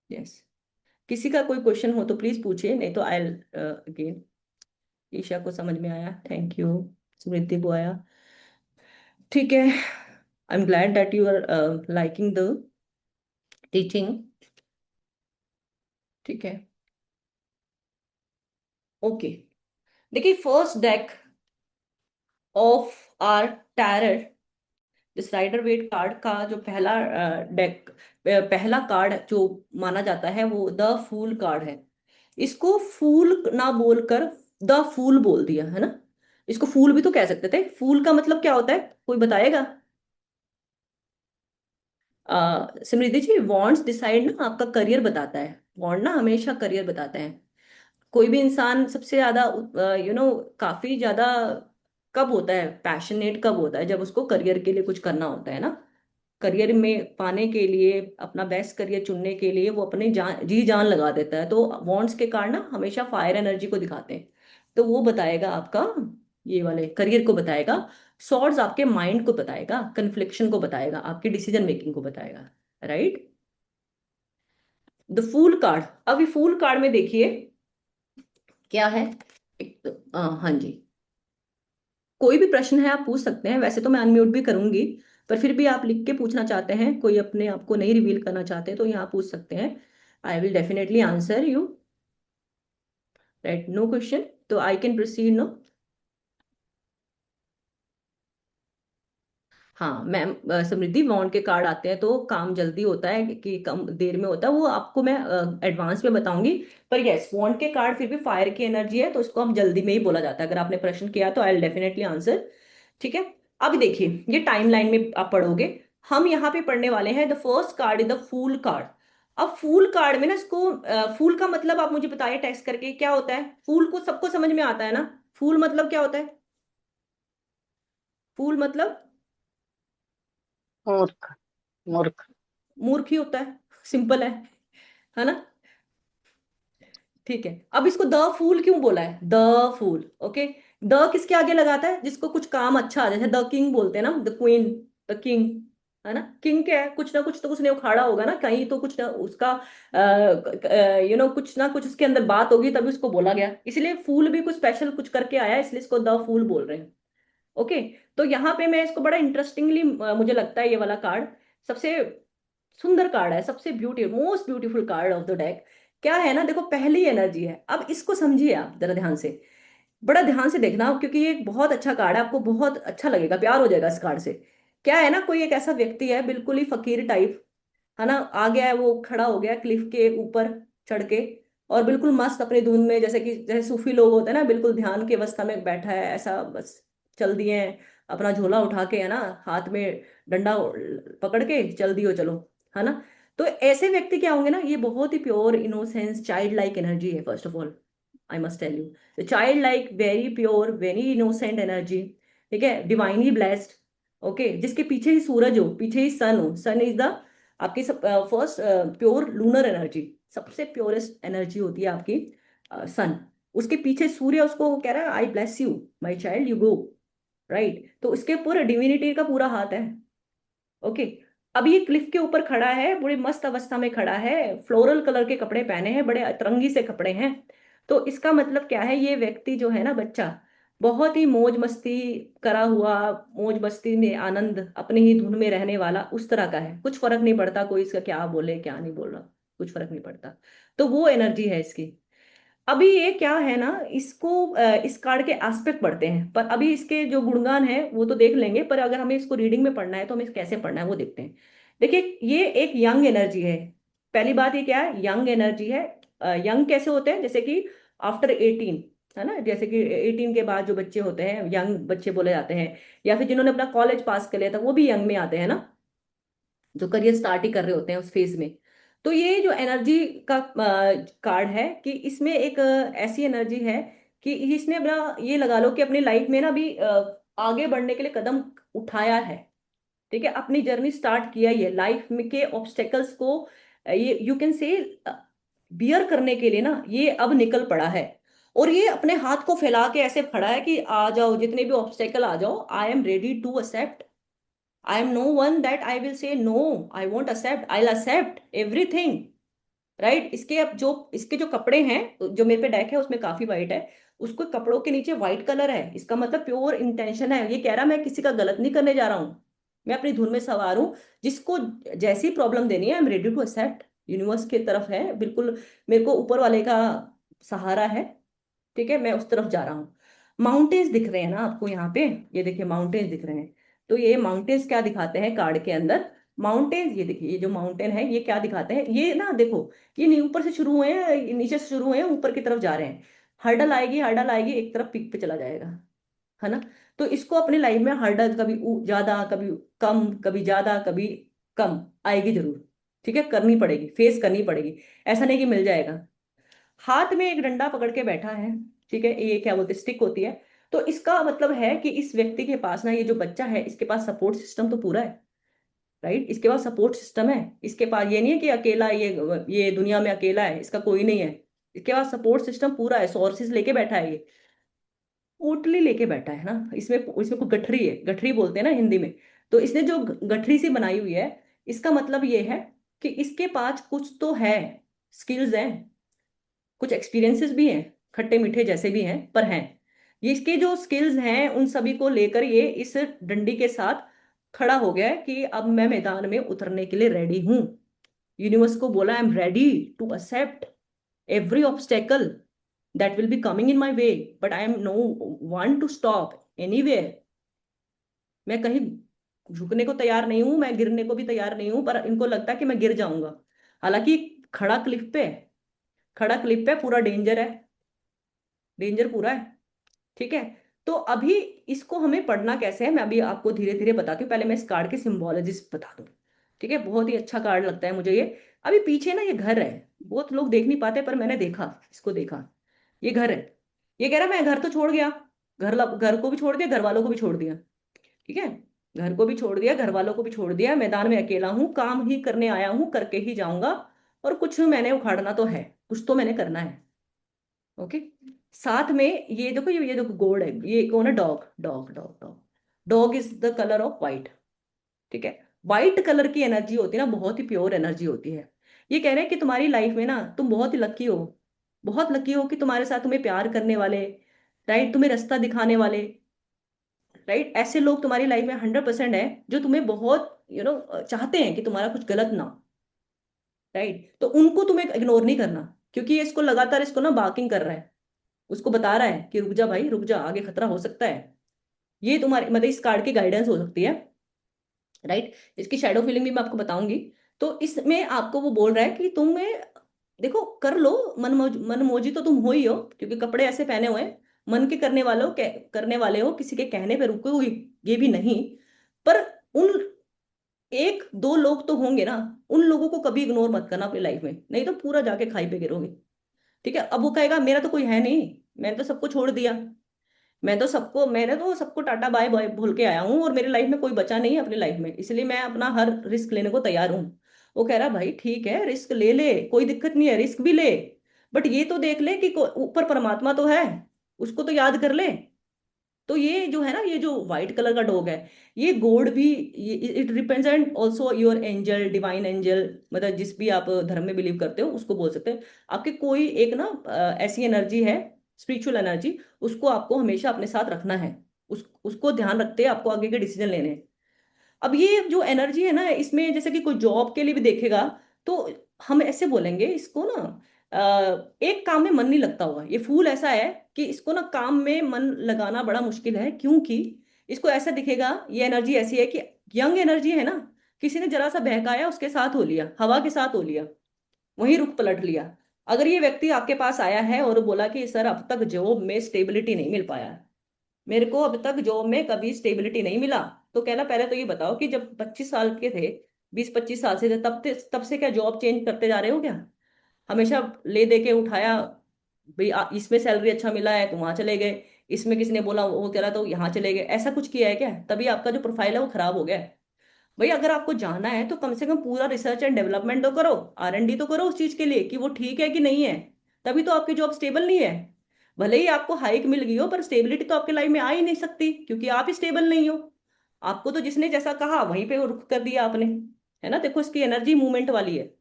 Yes, किसी का कोई क्वेश्चन हो तो प्लीज पूछिए, नहीं तो आई अगेन। ईशा को समझ में आया, थैंक यू। स्मृति को आया, ठीक है। I am glad that you are liking the teaching, ठीक है। ओके, देखिए first deck of our tarot, इस राइडर वेट कार्ड का जो पहला डेक, पहला कार्ड जो माना जाता है वो द फूल कार्ड है। इसको फूल ना बोलकर द फूल बोल दिया है ना। इसको फूल भी तो कह सकते थे। फूल का मतलब क्या होता है, कोई बताएगा? समृद्धि जी, वॉन्ट्स डिसाइड ना आपका करियर बताता है। वॉन्ट ना हमेशा करियर बताते हैं। कोई भी इंसान सबसे ज्यादा काफी ज्यादा कब होता है, पैशनेट कब होता है, जब उसको करियर के लिए कुछ करना होता है ना। करियर में पाने के लिए, अपना बेस्ट करियर चुनने के लिए वो अपनी जान जी जान लगा देता है। तो वॉन्ट्स के कारण ना हमेशा फायर एनर्जी को दिखाते हैं। तो वो बताएगा आपका, ये वाले करियर को बताएगा। सॉर्ड्स आपके माइंड को बताएगा, कन्फ्लिक्शन को बताएगा, आपकी डिसीजन मेकिंग को बताएगा। राइट। द फूल कार्ड, अभी फूल कार्ड में देखिए क्या है। एक हाँ जी, कोई भी प्रश्न है आप पूछ सकते हैं, वैसे तो मैं अनम्यूट भी करूंगी, पर फिर भी आप लिख के पूछना चाहते हैं, कोई अपने आप को नहीं रिवील करना चाहते तो यहाँ पूछ सकते हैं। I will definitely answer you. Right, no question, तो आई कैन प्रोसीड नो। हाँ मैम, समृद्धि बॉन्ड के कार्ड आते हैं तो काम जल्दी होता है कि कम देर में होता है, वो आपको मैं एडवांस में बताऊंगी। पर यस, बॉन्ड के कार्ड फिर भी फायर की एनर्जी है तो इसको हम जल्दी में ही बोला जाता है। अगर आपने प्रश्न किया तो आई विल डेफिनेटली आंसर। ठीक है। अब देखिए ये टाइमलाइन में आप पढ़ोगे, हम यहाँ पे पढ़ने वाले हैं the first card is the fool card. अब फूल कार्ड में ना इसको फूल का मतलब आप मुझे बताइए टेक्स्ट करके क्या होता है। फूल को सबको समझ में आता है ना। फूल मतलब क्या होता है? फूल मतलब मूर्ख। मूर्ख। मूर्ख ही होता है, सिंपल है ना। ठीक है, अब इसको द फूल क्यों बोला है? The fool, okay. द किसके आगे लगाता है? जिसको कुछ काम अच्छा आ जाए, द किंग बोलते हैं ना, द क्वीन, द किंग, है ना। किंग क्या है? कुछ ना कुछ तो उसने उखाड़ा होगा ना कहीं, तो कुछ ना उसका कुछ ना कुछ उसके अंदर बात होगी तभी उसको बोला गया, इसलिए फूल भी कुछ स्पेशल कुछ करके आया, इसलिए इसको द फूल बोल रहे हैं। ओके। तो यहाँ पे मैं इसको बड़ा इंटरेस्टिंगली, मुझे लगता है ये वाला कार्ड सबसे सुंदर कार्ड है, सबसे most beautiful card of the deck. क्या है ना, देखो पहली एनर्जी है। अब इसको समझिए आप जरा ध्यान से, बड़ा ध्यान से देखना, क्योंकि ये एक बहुत अच्छा कार्ड है, आपको बहुत अच्छा लगेगा, प्यार हो जाएगा इस कार्ड से। क्या है ना, कोई एक ऐसा व्यक्ति है बिल्कुल ही फकीर टाइप, है ना, आ गया है, वो खड़ा हो गया क्लिफ के ऊपर चढ़ के, और बिल्कुल मस्त अपनी धुन में, जैसे सूफी लोग होते हैं ना, बिल्कुल ध्यान की अवस्था में बैठा है ऐसा, बस चल दिए हैं अपना झोला उठा के, है ना, हाथ में डंडा पकड़ के चल दियो चलो, है ना। तो ऐसे व्यक्ति क्या होंगे ना, ये बहुत ही pure innocence child like energy है। First of all I must tell you, child like, very pure, very innocent energy. ठीक है, डिवाइनली ब्लेस्ड। ओके, जिसके पीछे ही सूरज हो, पीछे ही सन हो, सन इज द आपकी फर्स्ट प्योर लूनर एनर्जी, सबसे प्योरेस्ट एनर्जी होती है आपकी सन। उसके पीछे सूर्य उसको कह रहा है आई bless you my child, you go. Right, तो उसके पूरे डिविनिटी का पूरा हाथ है। ओके। अब ये क्लिफ के ऊपर खड़ा है, बड़े मस्त अवस्था में खड़ा है, फ्लोरल कलर के कपड़े पहने हैं, बड़े अतरंगी से कपड़े हैं। तो इसका मतलब क्या है, ये व्यक्ति जो है ना, बच्चा, बहुत ही मौज मस्ती करा हुआ, मौज मस्ती में आनंद, अपनी ही धुन में रहने वाला, उस तरह का है। कुछ फर्क नहीं पड़ता कोई इसका क्या बोले क्या नहीं बोल रहा, कुछ फर्क नहीं पड़ता। तो वो एनर्जी है इसकी। अभी ये क्या है ना, इसको इस कार्ड के एस्पेक्ट पढ़ते हैं, पर अभी इसके जो गुणगान है वो तो देख लेंगे, पर अगर हमें इसको रीडिंग में पढ़ना है तो हमें कैसे पढ़ना है वो देखते हैं। देखिए ये एक यंग एनर्जी है। पहली बात ये क्या है, यंग एनर्जी है। यंग कैसे होते हैं? जैसे कि आफ्टर 18, है ना, जैसे कि 18 के बाद जो बच्चे होते हैं यंग बच्चे बोले जाते हैं, या फिर जिन्होंने अपना कॉलेज पास कर लिया था वो भी यंग में आते हैं ना, जो करियर स्टार्ट ही कर रहे होते हैं उस फेज में। तो ये जो एनर्जी का कार्ड है, कि इसमें एक ऐसी एनर्जी है कि इसने अपना, ये लगा लो कि अपनी लाइफ में ना भी आगे बढ़ने के लिए कदम उठाया है। ठीक है, अपनी जर्नी स्टार्ट किया ही है लाइफ में के ऑब्स्टेकल्स को, ये यू कैन से बियर करने के लिए ना, ये अब निकल पड़ा है। और ये अपने हाथ को फैला के ऐसे खड़ा है कि आ जाओ, जितने भी ऑब्स्टेकल आ जाओ, I am ready to accept. I am no one that I will say no, I won't accept, I'll accept everything. Right. इसके अब जो इसके जो कपड़े हैं, जो मेरे पे डेक है उसमें काफी वाइट है, उसको कपड़ों के नीचे व्हाइट कलर है, इसका मतलब प्योर इंटेंशन है। ये कह रहा मैं किसी का गलत नहीं करने जा रहा हूँ, मैं अपनी धुन में सवार हूँ। जिसको जैसी प्रॉब्लम देनी है, I am ready to accept. Universe की तरफ है बिल्कुल, मेरे को ऊपर वाले का सहारा है, ठीक है, मैं उस तरफ जा रहा हूँ। माउंटेन्स दिख रहे हैं ना आपको यहाँ पे, ये देखिए माउंटेन्स दिख रहे हैं। तो ये माउंटेन्स क्या दिखाते हैं कार्ड के अंदर? माउंटेन्स, ये देखिए, ये जो माउंटेन है ये क्या दिखाते हैं, ये ना देखो, ये नहीं ऊपर से शुरू हुए हैं, ये नीचे से शुरू हुए हैं, ऊपर की तरफ जा रहे हैं। हर्डल आएगी, हर्डल आएगी, एक तरफ पीक पे चला जाएगा, है ना? तो इसको अपनी लाइफ में हर्डल कभी ज्यादा, कभी कम, कभी ज्यादा, कभी कम आएगी जरूर। ठीक है, करनी पड़ेगी, फेस करनी पड़ेगी। ऐसा नहीं कि मिल जाएगा। हाथ में एक डंडा पकड़ के बैठा है, ठीक है, ये क्या बोलते, स्टिक होती है। तो इसका मतलब है कि इस व्यक्ति के पास ना, ये जो बच्चा है इसके पास सपोर्ट सिस्टम तो पूरा है। राइट, इसके पास सपोर्ट सिस्टम है। इसके पास ये नहीं है कि अकेला ये दुनिया में अकेला है, इसका कोई नहीं है। इसके पास सपोर्ट सिस्टम पूरा है, सोर्सेज लेके बैठा है ये, पोटली लेके बैठा है ना। इसमें इसमें कोई गठरी है, गठरी बोलते हैं ना हिंदी में। तो इसने जो गठरी सी बनाई हुई है, इसका मतलब ये है कि इसके पास कुछ तो है, स्किल्स हैं, कुछ एक्सपीरियंसेस भी हैं, खट्टे मीठे जैसे भी हैं पर हैं। ये इसके जो स्किल्स हैं उन सभी को लेकर ये इस डंडी के साथ खड़ा हो गया है कि अब मैं मैदान में उतरने के लिए रेडी हूं। यूनिवर्स को बोला, I am ready to accept every obstacle that will be coming in my way, but I am no one to stop anywhere. मैं कहीं झुकने को तैयार नहीं हूं, मैं गिरने को भी तैयार नहीं हूं, पर इनको लगता है कि मैं गिर जाऊंगा। हालांकि खड़ा क्लिफ पे है, खड़ा क्लिफ पे पूरा डेंजर है, डेंजर पूरा है। ठीक है। तो अभी इसको हमें पढ़ना कैसे है, मैं अभी आपको धीरे धीरे बताती हूँ। पहले मैं इस कार्ड की सिंबोलॉजिस बता दूँ। ठीक है, बहुत ही अच्छा कार्ड लगता है मुझे ये। अभी पीछे ना ये घर है, बहुत लोग देख नहीं पाते पर मैंने देखा, इसको देखा। ये घर है। ये कह रहा मैं घर तो छोड़ गया, घर को भी छोड़ दिया, घर वालों को भी छोड़ दिया। ठीक है, घर को भी छोड़ दिया, घर वालों को भी छोड़ दिया, मैदान में अकेला हूँ, काम ही करने आया हूँ, करके ही जाऊंगा। और कुछ मैंने उखाड़ना तो है, कुछ तो मैंने करना है। ओके। साथ में ये देखो, ये देखो गोल्ड है, ये कौन है? Dog, dog, dog, dog. Dog is the colour of white. ठीक है। वाइट कलर की एनर्जी होती है ना, बहुत ही प्योर एनर्जी होती है। ये कह रहे हैं कि तुम्हारी लाइफ में ना तुम बहुत ही लकी हो, बहुत लकी हो कि तुम्हारे साथ तुम्हें प्यार करने वाले, राइट, तुम्हें रास्ता दिखाने वाले, राइट, ऐसे लोग तुम्हारी लाइफ में 100% है, जो तुम्हें बहुत चाहते हैं कि तुम्हारा कुछ गलत ना हो। राइट, तो उनको तुम्हें इग्नोर नहीं करना, क्योंकि ये इसको लगातार, इसको ना बार्किंग कर रहा है, उसको बता रहा है कि रुक जा भाई, रुक जा, आगे खतरा हो सकता है। ये तुम्हारी मतलब इस कार्ड की गाइडेंस हो सकती है। राइट, इसकी शैडो फीलिंग भी मैं आपको बताऊंगी। तो इसमें आपको वो बोल रहा है कि तुम्हें, देखो, कर लो, मन मौजी तो तुम हो ही हो, क्योंकि कपड़े ऐसे पहने हुए हैं। मन के करने वाले हो, किसी के कहने पे रुकोगे ये भी नहीं। पर उन एक दो लोग तो होंगे ना, उन लोगों को कभी इग्नोर मत करना अपनी लाइफ में, नहीं तो पूरा जाके खाई पे गिरोगे। ठीक है। अब वो कहेगा मेरा तो कोई है नहीं, मैंने तो सबको छोड़ दिया, मैंने तो सबको टाटा बाय बाय बोल के आया हूँ, और मेरी लाइफ में कोई बचा नहीं है अपनी लाइफ में, इसलिए मैं अपना हर रिस्क लेने को तैयार हूँ। वो कह रहा भाई ठीक है, रिस्क ले ले, कोई दिक्कत नहीं है, रिस्क भी ले, बट ये तो देख ले कि ऊपर परमात्मा तो है, उसको तो याद कर ले। तो ये जो है ना, ये जो व्हाइट कलर का डॉग है, ये गोड भी, it represent also your angel, divine angel, मतलब जिस भी आप धर्म में बिलीव करते हो उसको बोल सकते हैं। आपके कोई एक ना ऐसी एनर्जी है, स्पिरिचुअल एनर्जी, उसको आपको हमेशा अपने साथ रखना है। उसको ध्यान रखते हैं आपको आगे के डिसीजन लेने हैं। अब ये जो एनर्जी है ना, इसमें जैसे कि कोई जॉब के लिए भी देखेगा, तो हम ऐसे बोलेंगे इसको ना, एक काम में मन नहीं लगता होगा। ये फूल ऐसा है कि इसको ना काम में मन लगाना बड़ा मुश्किल है, क्योंकि इसको ऐसा दिखेगा, ये एनर्जी ऐसी है कि यंग एनर्जी है ना, किसी ने जरा सा बहकाया, उसके साथ हो लिया, हवा के साथ हो लिया, वहीं रुख पलट लिया। अगर ये व्यक्ति आपके पास आया है और बोला कि सर अब तक जॉब में स्टेबिलिटी नहीं मिल पाया, मेरे को अब तक जॉब में कभी स्टेबिलिटी नहीं मिला, तो कहना पहले तो ये बताओ कि जब 25 साल के थे, 20-25 साल से थे, तब से क्या जॉब चेंज करते जा रहे हो क्या? हमेशा ले दे के उठाया, भाई इसमें सैलरी अच्छा मिला है तो वहां चले गए, इसमें किसी ने बोला वो कह रहा तो यहाँ चले गए, ऐसा कुछ किया है क्या? तभी आपका जो प्रोफाइल है वो खराब हो गया है। भाई अगर आपको जाना है तो कम से कम पूरा रिसर्च एंड डेवलपमेंट तो करो, R&D तो करो उस चीज के लिए कि वो ठीक है कि नहीं है। तभी तो आपकी जॉब स्टेबल नहीं है। भले ही आपको हाइक मिल गई हो, पर स्टेबिलिटी तो आपके लाइफ में आ ही नहीं सकती, क्योंकि आप ही स्टेबल नहीं हो। आपको तो जिसने जैसा कहा वहीं पे वो रुख कर दिया आपने, है ना? देखो इसकी एनर्जी मूवमेंट वाली है।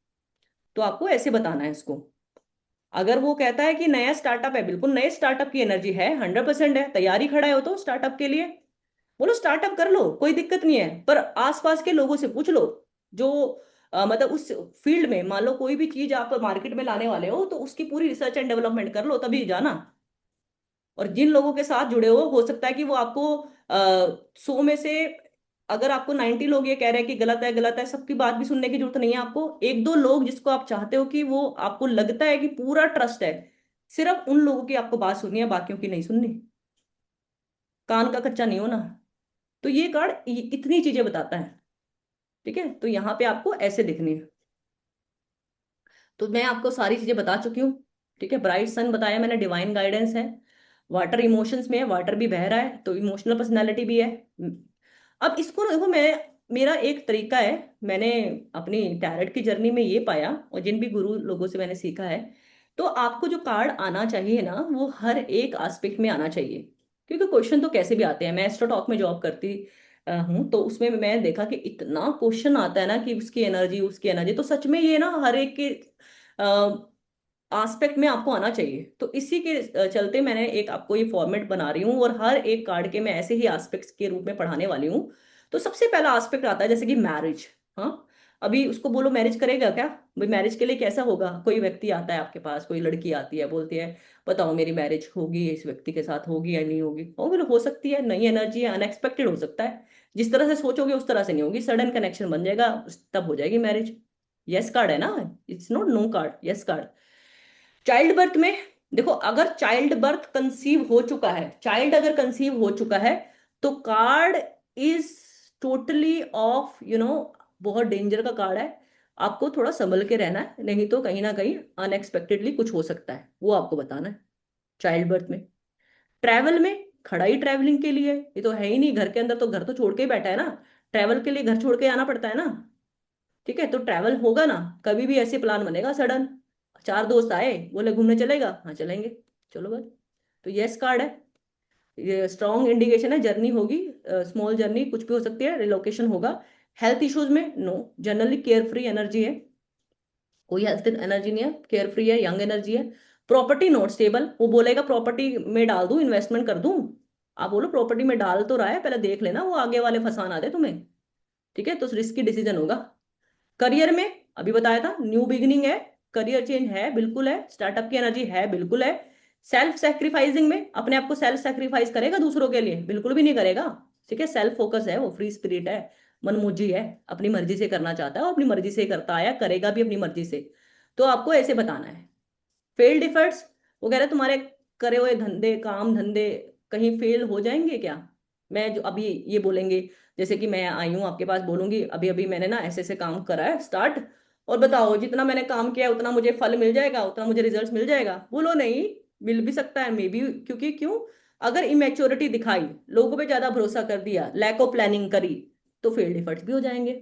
तो आपको ऐसे बताना है इसको। अगर वो कहता है कि नया स्टार्टअप है, बिल्कुल नए स्टार्टअप की एनर्जी है, 100% है, तैयारी खड़ा है हो तो स्टार्टअप के लिए, बोलो स्टार्टअप कर लो, कोई दिक्कत नहीं है, पर आसपास के लोगों से पूछ लो, जो मतलब उस फील्ड में, मान लो कोई भी चीज आप मार्केट में लाने वाले हो तो उसकी पूरी रिसर्च एंड डेवलपमेंट कर लो, तभी जाना। और जिन लोगों के साथ जुड़े हो सकता है कि वो आपको 100 में से, अगर आपको 90 लोग ये कह रहे हैं कि गलत है, सबकी बात भी सुनने की जरूरत नहीं है आपको। एक दो लोग जिसको आप चाहते हो कि वो आपको लगता है कि पूरा ट्रस्ट है, सिर्फ उन लोगों की आपको बात सुननी है, बाकियों की नहीं सुननी। कान का कच्चा नहीं होना। तो ये कार्ड इतनी चीजें बताता है। ठीक है, तो यहाँ पे आपको ऐसे दिखनी है। तो मैं आपको सारी चीजें बता चुकी हूँ। ठीक है, ब्राइट सन बताया मैंने, डिवाइन गाइडेंस है। वाटर इमोशंस में है, वाटर भी बह रहा है तो इमोशनल पर्सनैलिटी भी है। अब इसको ना देखो, मेरा एक तरीका है। मैंने अपनी टैरेट की जर्नी में ये पाया, और जिन भी गुरु लोगों से मैंने सीखा है, तो आपको जो कार्ड आना चाहिए ना, वो हर एक एस्पेक्ट में आना चाहिए। क्योंकि क्वेश्चन तो कैसे भी आते हैं। मैं एस्ट्रोटॉक में जॉब करती हूँ, तो उसमें मैं देखा कि इतना क्वेश्चन आता है ना कि उसकी एनर्जी, तो सच में ये ना हर एक के एस्पेक्ट में आपको आना चाहिए। तो इसी के चलते मैंने एक आपको ये फॉर्मेट बना रही हूँ, और हर एक कार्ड के मैं ऐसे ही एस्पेक्ट्स के रूप में पढ़ाने वाली हूँ। तो सबसे पहला एस्पेक्ट आता है जैसे कि मैरिज। हाँ, अभी उसको बोलो मैरिज करेगा क्या? भाई मैरिज के लिए कैसा होगा? कोई व्यक्ति आता है आपके पास, कोई लड़की आती है, बोलती है बताओ मेरी मैरिज होगी, इस व्यक्ति के साथ होगी या नहीं होगी? हो सकती है, नई एनर्जी है, अनएक्सपेक्टेड हो सकता है। जिस तरह से सोचोगे उस तरह से नहीं होगी, सडन कनेक्शन बन जाएगा, तब हो जाएगी मैरिज। यस कार्ड है ना, it's not know card, yes card. Child birth में देखो, अगर चाइल्ड बर्थ कंसीव हो चुका है, चाइल्ड अगर कंसीव हो चुका है, तो कार्ड इज टोटली ऑफ बहुत डेंजर का कार्ड है। आपको थोड़ा संभल के रहना है, नहीं तो कहीं ना कहीं अनएक्सपेक्टेडली कुछ हो सकता है, वो आपको बताना है। चाइल्ड बर्थ में, ट्रैवल में, खड़ा ही ट्रैवलिंग के लिए, ये तो है ही नहीं घर के अंदर, तो घर तो छोड़ के ही बैठा है ना। ट्रैवल के लिए घर छोड़ के आना पड़ता है ना। ठीक है, तो ट्रैवल होगा ना, कभी भी ऐसे प्लान बनेगा सडन। चार दोस्त आए, बोले घूमने चलेगा, हाँ चलेंगे, चलो बस। तो यस कार्ड है। ये स्ट्रॉन्ग इंडिकेशन है, जर्नी होगी, स्मॉल जर्नी कुछ भी हो सकती है, रिलोकेशन होगा। हेल्थ इश्यूज में no, generally care free energy है, कोई हेल्थ एनर्जी नहीं है, केयर फ्री है, यंग एनर्जी है। प्रॉपर्टी नॉट स्टेबल, वो बोलेगा प्रॉपर्टी में डाल दूं, इन्वेस्टमेंट कर दूं। आप बोलो प्रॉपर्टी में डाल तो रहा है, पहले देख लेना वो आगे वाले फंसा ना दे तुम्हें। ठीक है, तो रिस्की डिसीजन होगा। करियर में अभी बताया था, न्यू बिगिनिंग है, करियर चेंज है, बिल्कुल है, स्टार्टअप की एनर्जी है, बिल्कुल है। सेल्फ सेक्रीफाइसिंग में, अपने आप को सेल्फ सेक्रीफाइस करेगा दूसरों के लिए? बिल्कुल भी नहीं करेगा। ठीक है, सेल्फ फोकस है, वो फ्री स्पिरिट है, मनमुजी है, अपनी मर्जी से करना चाहता है, और अपनी मर्जी से करता आया, करेगा भी अपनी मर्जी से। तो आपको ऐसे बताना है। फेल्ड एफर्ट्स, वो कह रहे हैं तुम्हारे करे हुए धंधे, काम धंधे कहीं फेल हो जाएंगे क्या? मैं जो अभी ये बोलेंगे, जैसे कि मैं आई हूँ आपके पास, बोलूंगी अभी अभी मैंने ना ऐसे ऐसे काम करा है स्टार्ट, और बताओ जितना मैंने काम किया है उतना मुझे फल मिल जाएगा, उतना मुझे रिजल्ट मिल जाएगा? बोलो नहीं, मिल भी सकता है मे बी। क्योंकि क्यों? अगर इमेच्योरिटी दिखाई, लोगों पे ज्यादा भरोसा कर दिया, लैक ऑफ प्लानिंग करी, तो फेल्ड एफर्ट्स भी हो जाएंगे।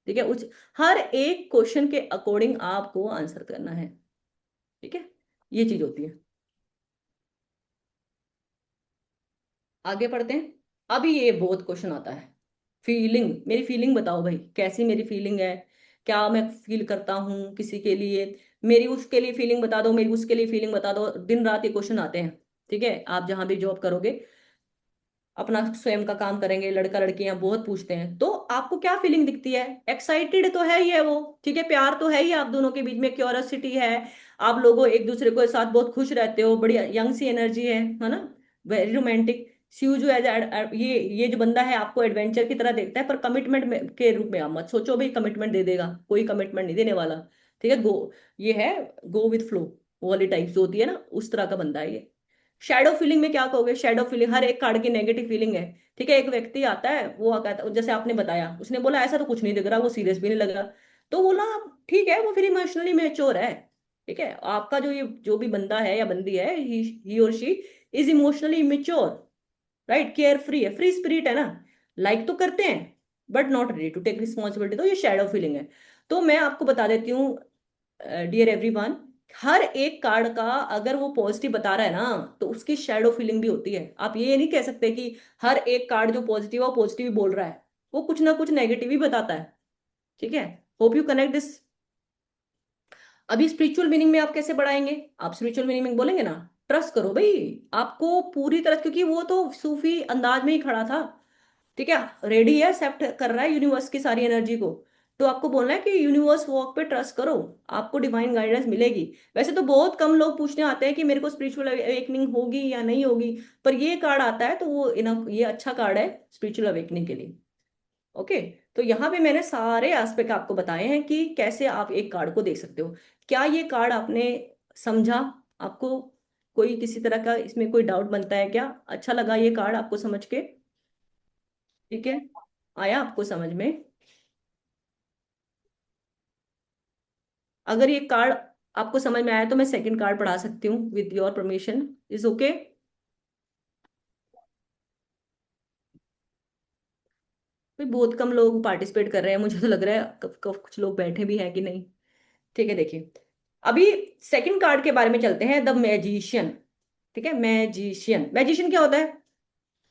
ठीक है, उस हर एक क्वेश्चन के अकॉर्डिंग आपको आंसर करना है। ठीक है, ये चीज होती है। आगे पढ़ते हैं। अभी ये बहुत क्वेश्चन आता है, फीलिंग, मेरी फीलिंग बताओ भाई, कैसी मेरी फीलिंग है, क्या मैं फील करता हूँ किसी के लिए, मेरी उसके लिए फीलिंग बता दो, मेरी उसके लिए फीलिंग बता दो। दिन रात ये क्वेश्चन आते हैं। ठीक है, आप जहां भी जॉब करोगे, अपना स्वयं का काम करेंगे, लड़का लड़कियां बहुत पूछते हैं, तो आपको क्या फीलिंग दिखती है? एक्साइटेड तो है ही है वो, ठीक है, प्यार तो है ही, आप दोनों के बीच में क्यूरियोसिटी है, आप लोगों एक दूसरे को साथ बहुत खुश रहते हो, बड़ी यंग सी एनर्जी है ना, वेरी रोमांटिक। सीयू जो एज ये जो बंदा है आपको एडवेंचर की तरह देखता है, पर कमिटमेंट के रूप में आप मत सोचो भाई कमिटमेंट दे देगा, कोई कमिटमेंट नहीं देने वाला। ठीक है, ये है गो विथ फ्लो वाली टाइप जो होती है ना, उस तरह का बंदा है ये। शैडो फीलिंग में क्या कहोगे? शैडो फीलिंग, हर एक कार्ड की नेगेटिव फीलिंग है। ठीक है, एक व्यक्ति आता है, वो कहता है, जैसे आपने बताया, उसने बोला ऐसा तो कुछ नहीं दिख रहा, वो सीरियस भी नहीं लग रहा, तो बोला ठीक है, वो फिर इमोशनली मैच्योर है। ठीक है, आपका ये जो भी बंदा है या बंदी है, ही और she is emotionally immature, right, care free है, फ्री स्पिरिट है ना, लाइक तो करते हैं but not ready to take responsibility, तो ये शैडो फीलिंग है। तो मैं आपको बता देती हूँ डियर एवरीवन, हर एक कार्ड का अगर वो पॉजिटिव बता रहा है ना, तो उसकी शैडो फीलिंग भी होती है। आप ये नहीं कह सकते कि हर एक कार्ड जो पॉजिटिव है वो पॉजिटिव ही बोल रहा है, वो कुछ ना कुछ नेगेटिव ही बताता है। ठीक है, होप यू कनेक्ट दिस। अभी स्पिरिचुअल मीनिंग में आप कैसे बढ़ाएंगे? आप स्पिरिचुअल मीनिंग में बोलेंगे ना, ट्रस्ट करो भाई, आपको पूरी तरह, क्योंकि वो तो सूफी अंदाज में ही खड़ा था। ठीक है, रेडी है, एक्सेप्ट कर रहा है यूनिवर्स की सारी एनर्जी को। तो आपको बोलना है कि यूनिवर्स वॉक पे ट्रस्ट करो, आपको डिवाइन गाइडेंस मिलेगी। वैसे तो बहुत कम लोग पूछने आते हैं कि मेरे को स्पिरिचुअल अवेकनिंग होगी या नहीं होगी, पर ये कार्ड आता है तो वो इनफ, ये अच्छा कार्ड है स्पिरिचुअल अवेकनिंग के लिए। ओके। तो यहाँ पे मैंने सारे एस्पेक्ट आपको बताए हैं कि कैसे आप एक कार्ड को देख सकते हो। क्या ये कार्ड आपने समझा? आपको कोई किसी तरह का इसमें कोई डाउट बनता है क्या? अच्छा लगा ये कार्ड आपको समझ के? ठीक है, आया आपको समझ में? अगर ये कार्ड आपको समझ में आया तो मैं सेकंड कार्ड पढ़ा सकती हूँ with your permission. Is okay? भाई बहुत कम लोग पार्टिसिपेट कर रहे हैं, मुझे तो लग रहा है कुछ लोग बैठे भी हैं कि नहीं। ठीक है, देखिए अभी सेकंड कार्ड के बारे में चलते हैं, द मैजिशियन। ठीक है, मैजिशियन, मैजिशियन क्या होता है?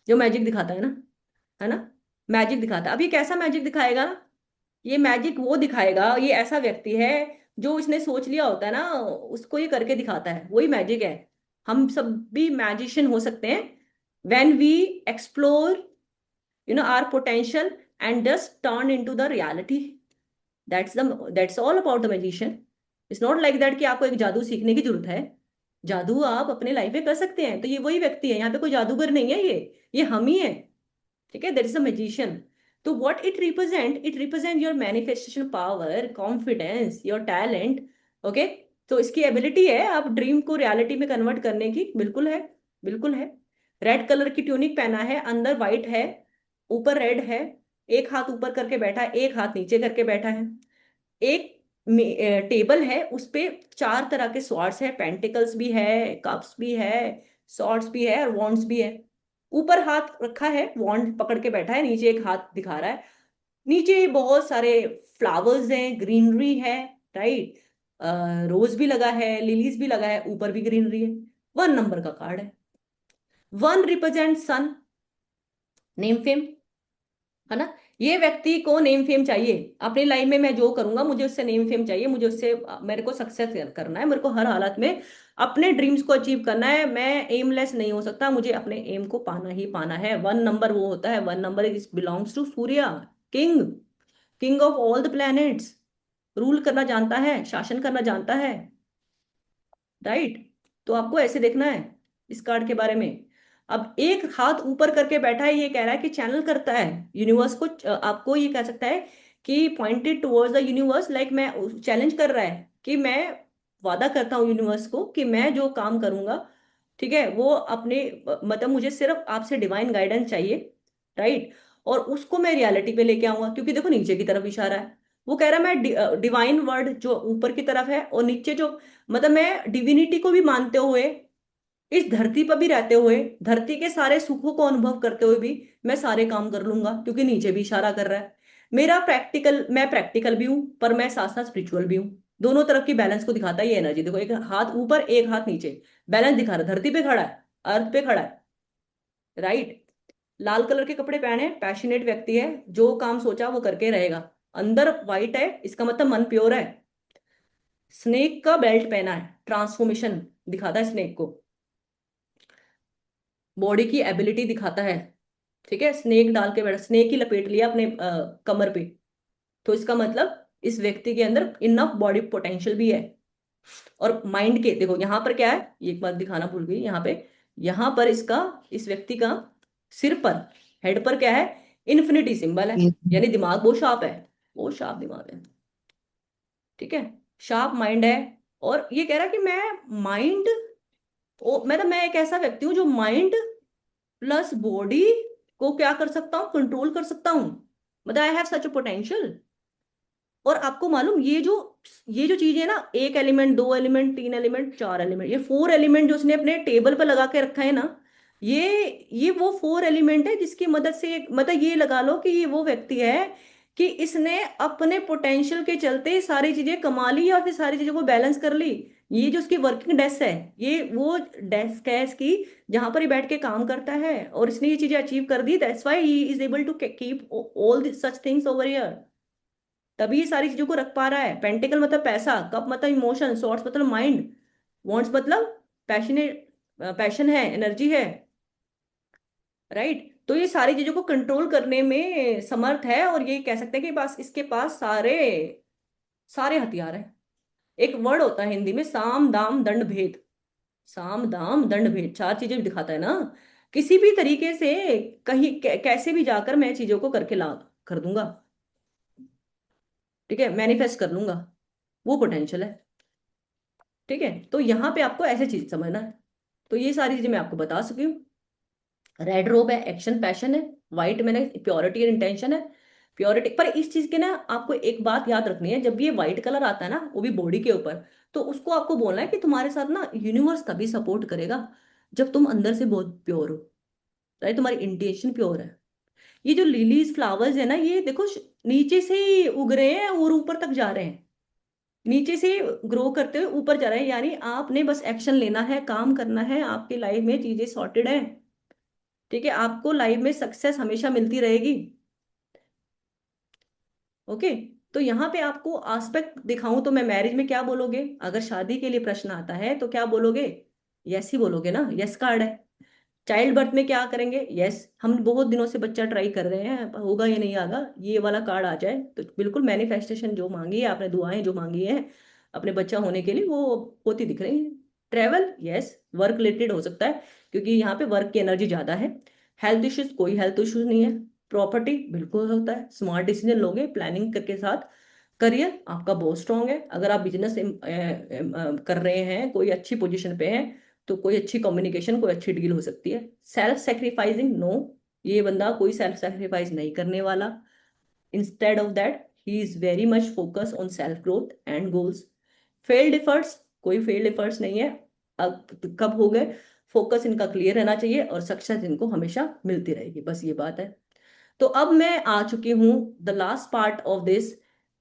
जो मैजिक दिखाता है ना? मैजिक दिखाता है। अब ये कैसा मैजिक दिखाएगा? ये मैजिक वो दिखाएगा, ये ऐसा व्यक्ति है जो इसने सोच लिया होता है ना, उसको ये करके दिखाता है, वही मैजिक है। हम सब भी मैजिशियन हो सकते हैं when we explore our potential and just turn into the reality. That's all about the magician. It's not like that कि आपको एक जादू सीखने की जरूरत है। जादू आप अपने लाइफ में कर सकते हैं, तो ये वही व्यक्ति है, यहाँ पे कोई जादूगर नहीं है, ये हम ही है। ठीक है, दैट इज अ मैजिशियन। तो what it represent your manifestation power, confidence, your talent. Okay. तो इसकी एबिलिटी है आप ड्रीम को रियलिटी में कन्वर्ट करने की, बिल्कुल है, बिल्कुल है। रेड कलर की ट्यूनिक पहना है, अंदर व्हाइट है, ऊपर रेड है। एक हाथ ऊपर करके बैठा है, एक हाथ नीचे करके बैठा है। एक टेबल है, उस पे चार तरह के स्वॉर्ड्स है, पेंटिकल्स भी है, कप्स भी है, स्वॉर्ड्स भी है और वॉन्ड्स भी है। ऊपर हाथ रखा है, वॉन्ड पकड़ के बैठा है, नीचे एक हाथ दिखा रहा है। नीचे बहुत सारे फ्लावर्स हैं, ग्रीनरी है, राइट। रोज भी लगा है, लिलीज भी लगा है, ऊपर भी ग्रीनरी है। 1 नंबर का कार्ड है। 1 रिप्रेजेंट सन, नेम फेम, है ना? ये व्यक्ति को नेम फेम चाहिए अपनी लाइफ में। मैं जो करूंगा मुझे उससे नेम फेम चाहिए, मुझे उससे मेरे को सक्सेस करना है, मेरे को हर हालत में अपने ड्रीम्स को अचीव करना है। मैं एमलेस नहीं हो सकता, मुझे अपने एम को पाना ही पाना है। 1 नंबर वो होता है, 1 number is belongs to Surya, king, king of all the planets. Rule करना जानता है, शासन करना जानता है, राइट। तो आपको ऐसे देखना है इस कार्ड के बारे में। अब एक हाथ ऊपर करके बैठा है, ये कह रहा है कि चैनल करता है यूनिवर्स को। आपको ये कह सकता है कि pointed towards the universe, like मैं चैलेंज कर रहा है कि मैं वादा करता हूँ यूनिवर्स को कि मैं जो काम करूंगा, ठीक है, वो अपने मतलब मुझे सिर्फ आपसे डिवाइन गाइडेंस चाहिए, राइट। और उसको मैं रियलिटी पे लेके आऊंगा, क्योंकि देखो नीचे की तरफ इशारा है। वो कह रहा है मैं डिवाइन वर्ड जो ऊपर की तरफ है और नीचे जो, मतलब मैं डिविनिटी को भी मानते हुए, इस धरती पर भी रहते हुए, धरती के सारे सुखों को अनुभव करते हुए भी मैं सारे काम कर लूंगा, क्योंकि नीचे भी इशारा कर रहा है। मेरा प्रैक्टिकल, मैं प्रैक्टिकल भी हूं पर मैं साथ साथ स्पिरिचुअल भी हूँ। दोनों तरफ की बैलेंस को दिखाता है ये एनर्जी। देखो एक हाथ ऊपर एक हाथ नीचे, बैलेंस दिखा रहा है, धरती पे खड़ा है, अर्थ पे खड़ा है, राइट। लाल कलर के कपड़े पहने, पैशनेट व्यक्ति है, जो काम सोचा वो करके रहेगा। अंदर व्हाइट है, इसका मतलब मन प्योर है। स्नेक का बेल्ट पहना है, ट्रांसफॉर्मेशन दिखाता है स्नेक को, बॉडी की एबिलिटी दिखाता है। ठीक है, स्नेक डाल के बैठा, स्नेक ही लपेट लिया अपने कमर पे, तो इसका मतलब इस व्यक्ति के अंदर इनफ बॉडी पोटेंशियल भी है। और माइंड के देखो यहाँ पर क्या है, ये एक बात दिखाना भूल गई यहाँ पे। यहाँ पर इसका, इस व्यक्ति का सिर पर, हेड पर क्या है? इन्फिनिटी सिंबल है, यानी दिमाग बहुत शार्प है, बहुत शार्प दिमाग है। ठीक है, शार्प माइंड है। और ये कह रहा है कि मैं माइंड, मतलब मैं एक ऐसा व्यक्ति हूँ जो माइंड प्लस बॉडी को क्या कर सकता हूँ, कंट्रोल कर सकता हूँ। मतलब I have such a potential. और आपको मालूम ये जो चीजें है ना, एक एलिमेंट, दो एलिमेंट, तीन एलिमेंट, चार एलिमेंट, ये 4 एलिमेंट जो उसने अपने टेबल पर लगा के रखा है ना, ये वो 4 एलिमेंट है जिसकी मदद से, मतलब ये लगा लो कि ये वो व्यक्ति है कि इसने अपने पोटेंशियल के चलते सारी चीजें कमा ली या फिर सारी चीजों को बैलेंस कर ली। ये जो उसकी वर्किंग डेस्क है, ये वो डेस्क है इसकी, जहां पर ये बैठ के काम करता है, और इसने ये चीजें अचीव कर दी। That's why he is able to keep all such things over here. तभी ये सारी चीजों को रख पा रहा है। पेंटिकल मतलब पैसा, कप मतलब इमोशन, सॉर्ड्स मतलब माइंड, वॉन्ट्स मतलब पैशनेट, पैशन है, एनर्जी है, राइट। तो ये सारी चीजों को कंट्रोल करने में समर्थ है, और ये कह सकते हैं कि पास इसके पास सारे सारे हथियार हैं। एक वर्ड होता है हिंदी में, साम दाम दंड भेद। साम दाम दंड भेद, चार चीजें दिखाता है ना। किसी भी तरीके से कहीं कैसे भी जाकर मैं चीजों को करके ला कर दूंगा, ठीक है, मैनिफेस्ट कर लूंगा, वो पोटेंशियल है। ठीक है, तो यहाँ पे आपको ऐसे चीज समझना है। तो ये सारी चीजें मैं आपको बता चुकी हूँ। रेड रोब है एक्शन पैशन है, व्हाइट मैंने प्योरिटी एंड इंटेंशन है। प्योरिटी पर इस चीज के ना आपको एक बात याद रखनी है, जब भी ये व्हाइट कलर आता है ना, वो भी बॉडी के ऊपर, तो उसको आपको बोलना है कि तुम्हारे साथ ना यूनिवर्स तभी सपोर्ट करेगा जब तुम अंदर से बहुत प्योर हो, राइट, तुम्हारी इंटेंशन प्योर है। ये जो लिलीज फ्लावर्स है ना, ये देखो नीचे से ही उग रहे हैं और ऊपर तक जा रहे हैं, नीचे से ग्रो करते हुए ऊपर जा रहे हैं। यानी आपने बस एक्शन लेना है, काम करना है, आपकी लाइफ में चीजें सॉर्टेड है। ठीक है, आपको लाइफ में सक्सेस हमेशा मिलती रहेगी। ओके, तो यहाँ पे आपको आस्पेक्ट दिखाऊं तो मैं मैरिज में क्या बोलोगे, अगर शादी के लिए प्रश्न आता है तो क्या बोलोगे, यस ही बोलोगे ना, यस कार्ड है। चाइल्ड बर्थ में क्या करेंगे, यस, हम बहुत दिनों से बच्चा ट्राई कर रहे हैं, होगा या नहीं आगा, ये वाला कार्ड आ जाए तो बिल्कुल मैनिफेस्टेशन जो मांगी है आपने, दुआएं जो मांगी है अपने बच्चा होने के लिए, वो होती दिख रही है। ट्रेवल, यस, वर्क रिलेटेड हो सकता है क्योंकि यहाँ पे वर्क की एनर्जी ज्यादा है। हेल्थ इश्यूज, कोई हेल्थ इश्यूज नहीं है। प्रॉपर्टी बिल्कुल होता है, स्मार्ट डिसीजन लोगे प्लानिंग करके साथ। करियर आपका बहुत स्ट्रांग है, अगर आप बिजनेस कर रहे हैं, कोई अच्छी पोजीशन पे है, तो कोई अच्छी कम्युनिकेशन, कोई अच्छी डील हो सकती है। सेल्फ सेक्रीफाइसिंग, नो, ये बंदा कोई सेल्फ सेक्रीफाइस नहीं करने वाला। Instead of that he is very much focus on self growth and goals. Failed efforts, कोई फेल्ड एफर्ट्स नहीं है। अब कब हो गए, फोकस इनका क्लियर रहना चाहिए और सक्सेस इनको हमेशा मिलती रहेगी, बस ये बात है। तो अब मैं आ चुकी हूँ the last part of this.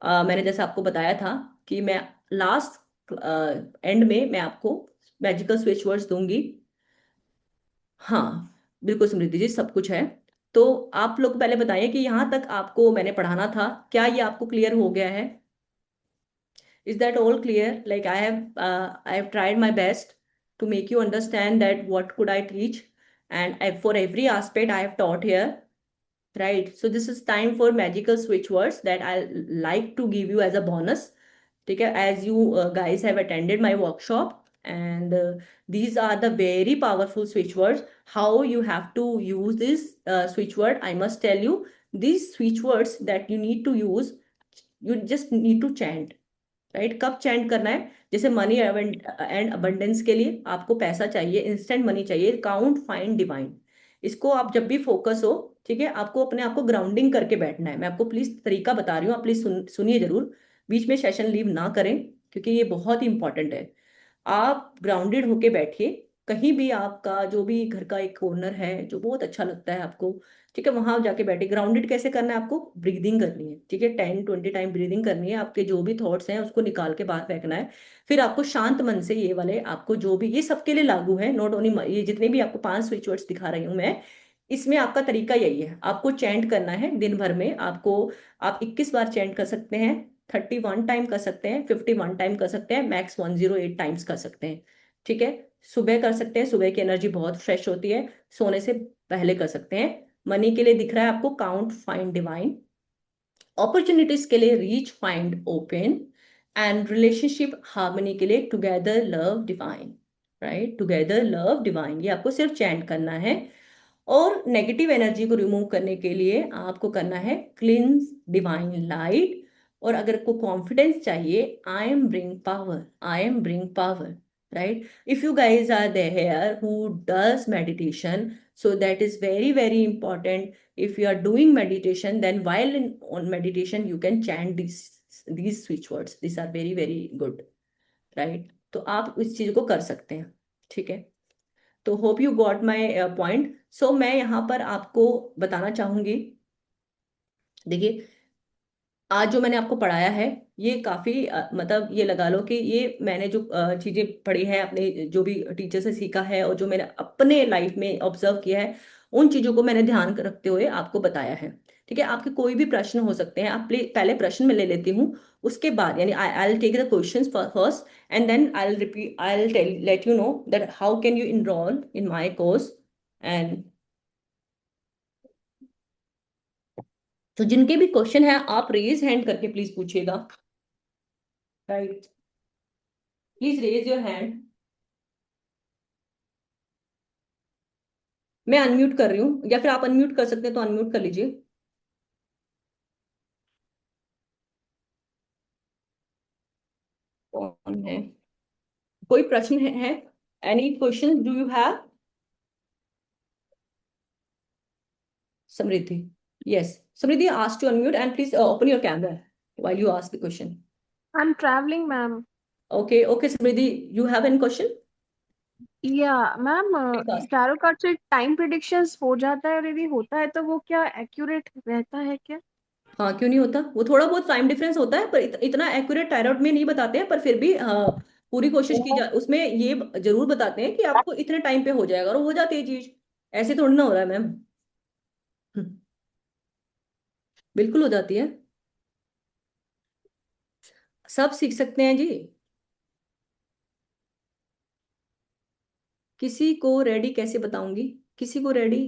मैंने जैसे आपको बताया था कि मैं लास्ट एंड में मैं आपको मैजिकल स्विच वर्ड्स दूंगी। हाँ, बिल्कुल समृद्धि जी, सब कुछ है। तो आप लोग पहले बताइए कि यहाँ तक आपको मैंने पढ़ाना था, क्या ये आपको क्लियर हो गया है? Is that all clear? Like I have tried my best to make you understand that what could I teach, and for every aspect I have taught here, right? So this is time for magical switch words that I like to give you as a bonus. ठीक है, as you guys have attended my workshop, and these are the very powerful switch words. How you have to use this switch word, I must tell you, these switch words that you need to use, you just need to chant, right. कब चैंट करना है, जैसे मनी एंड अबंडेंस के लिए आपको पैसा चाहिए, इंस्टेंट मनी चाहिए, काउंट फाइंड डिवाइन, इसको आप जब भी फोकस हो, ठीक है, आपको अपने आप को ग्राउंडिंग करके बैठना है। मैं आपको प्लीज तरीका बता रही हूँ, आप प्लीज सुनिए जरूर, बीच में सेशन लीव ना करें क्योंकि ये बहुत ही इंपॉर्टेंट है। आप ग्राउंडेड होके बैठिए, कहीं भी आपका जो भी घर का एक कॉर्नर है जो बहुत अच्छा लगता है आपको, ठीक है, वहां जाके बैठे। ग्राउंडेड कैसे करना है, आपको ब्रीदिंग करनी है, ठीक है, 10-20 टाइम ब्रीदिंग करनी है, आपके जो भी थॉट्स हैं उसको निकाल के बाहर फेंकना है। फिर आपको शांत मन से ये वाले, आपको जो भी, ये सबके लिए लागू है, नॉट ओनली ये जितने भी आपको 5 स्विच वर्ड्स दिखा रही हूँ मैं, इसमें आपका तरीका यही है, आपको चैंट करना है दिन भर में। आपको, आप 21 बार चैंट कर सकते हैं, 31 टाइम कर सकते हैं, 51 टाइम कर सकते हैं, मैक्स 108 टाइम्स कर सकते हैं। ठीक है, सुबह कर सकते हैं, सुबह की एनर्जी बहुत फ्रेश होती है, सोने से पहले कर सकते हैं। मनी के लिए दिख रहा है आपको काउंट फाइंड डिवाइन, अपॉर्चुनिटीज के लिए reach find open, and relationship harmony के लिए together love divine, right, together love divine, ये आपको सिर्फ चैंट करना है। और नेगेटिव एनर्जी को रिमूव करने के लिए आपको करना है क्लींस डिवाइन लाइट। और अगर को कॉन्फिडेंस चाहिए, I am bring power, I am bring power, right. If you guys are there who does meditation, so that is very very important. If you are doing meditation, then while on meditation you can chant these switch words, these are very very good, right? तो आप इस चीज को कर सकते हैं, ठीक है। तो hope you got my point. So मैं यहाँ पर आपको बताना चाहूंगी, देखिए, आज जो मैंने आपको पढ़ाया है, ये काफी मतलब ये लगा लो कि ये मैंने जो चीजें पढ़ी हैं, अपने जो भी टीचर से सीखा है और जो मैंने अपने लाइफ में ऑब्जर्व किया है, उन चीजों को मैंने ध्यान रखते हुए आपको बताया है। ठीक है, आपके कोई भी प्रश्न हो सकते हैं, आप पहले प्रश्न में ले लेती हूँ, उसके बाद यानी I will take the questions first, and then I will repeat, I will tell let you know that how can you enroll in my course, and तो जिनके भी क्वेश्चन है आप रेज हैंड करके प्लीज पूछिएगा। Right, please raise your hand. मैं अनम्यूट कर रही हूँ, या फिर आप अनम्यूट कर सकते हैं तो अनम्यूट कर लीजिए। कौन है? कोई प्रश्न है? Any question do you have? Samriddhi, yes, Samriddhi asked to unmute and please open your camera while you ask the question. I'm traveling, ma'am. Okay, okay, Samriddhi, you have any question? या ma'am, Please ask. Tarot card से टाइम प्रिडिक्शंस हो जाता है, और यदि होता है तो वो क्या एक्यूरेट रहता है क्या? हाँ, क्यों नहीं होता, वो थोड़ा बहुत टाइम डिफरेंस होता है पर इतना एक्यूरेट टायरॉइड में नहीं बताते हैं, पर फिर भी पूरी कोशिश की जा उसमें ये जरूर बताते हैं कि आपको इतने टाइम पे हो जाएगा, और हो जाती है चीज। ऐसे थोड़ी ना हो रहा है मैम। बिल्कुल हो जाती है, सब सीख सकते हैं जी। किसी को रेडी कैसे बताऊंगी? किसी को रेडी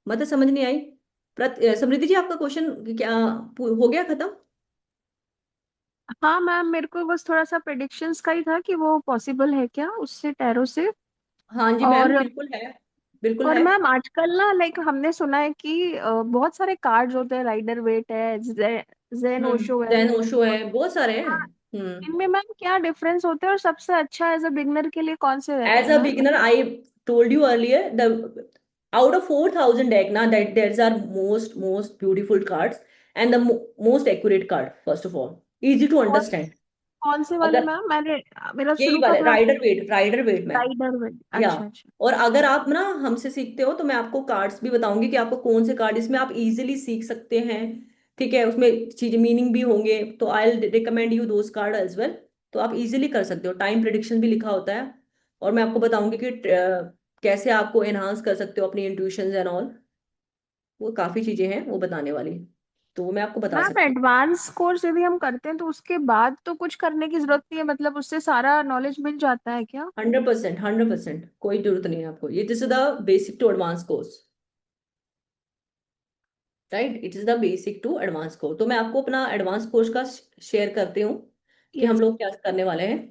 मतलब समझ नहीं आई। समृद्धि जी, आपका क्वेश्चन क्या हो गया खत्म? हाँ मैम, मेरे को बस थोड़ा सा प्रिडिक्शंस का ही था कि वो पॉसिबल है क्या उससे, टैरो से। हाँ जी मैम, और बिल्कुल है, बिल्कुल और है। मैम, आजकल ना लाइक हमने सुना है कि बहुत सारे कार्ड्स होते हैं, राइडर वेट है, जेन ओशो है। जैन ओशो है, बहुत सारे हैं। हाँ, इनमें मैम क्या डिफरेंस होते हैं, और सबसे अच्छा एज अ बिगनर के लिए कौन से रहते एज हैं a ma'am? Beginner I told you earlier, the out of 4,000 deck now, that there's are most beautiful cards and the most accurate card, first of all, easy to कौन understand. कौन से वाले अगर मैम? मेरा यही शुरू का वाले थोड़ा Rider Waite ma'am. Rider Waite. या अच्छा अच्छा। और अगर आप ना हमसे सीखते हो तो मैं आपको कार्ड्स भी बताऊंगी कि आपको कौन से कार्ड इसमें आप इजीली सीख सकते हैं। ठीक है, उसमें चीज मीनिंग भी होंगे, तो I will recommend you those card as well. तो आप इजीली कर सकते हो, टाइम प्रिडिक्शन भी लिखा होता है। और मैं आपको बताऊंगी कि कैसे आपको एनहांस कर सकते हो अपनी इंट्यूशंस एंड ऑल। वो काफी चीजें हैं वो बताने वाली, तो वो मैं आपको बता मैम, सकती हूँ। एडवांस कोर्स यदि हम करते हैं तो उसके बाद तो कुछ करने की जरूरत नहीं है, मतलब उससे सारा नॉलेज मिल जाता है क्या? 100%, 100%, कोई जरूरत नहीं है आपको, ये this is the basic to advance course. Right, it is the basic to advance course. तो मैं आपको अपना एडवांस कोर्स का शेयर करती हूँ कि हम यस। लोग क्या करने वाले हैं।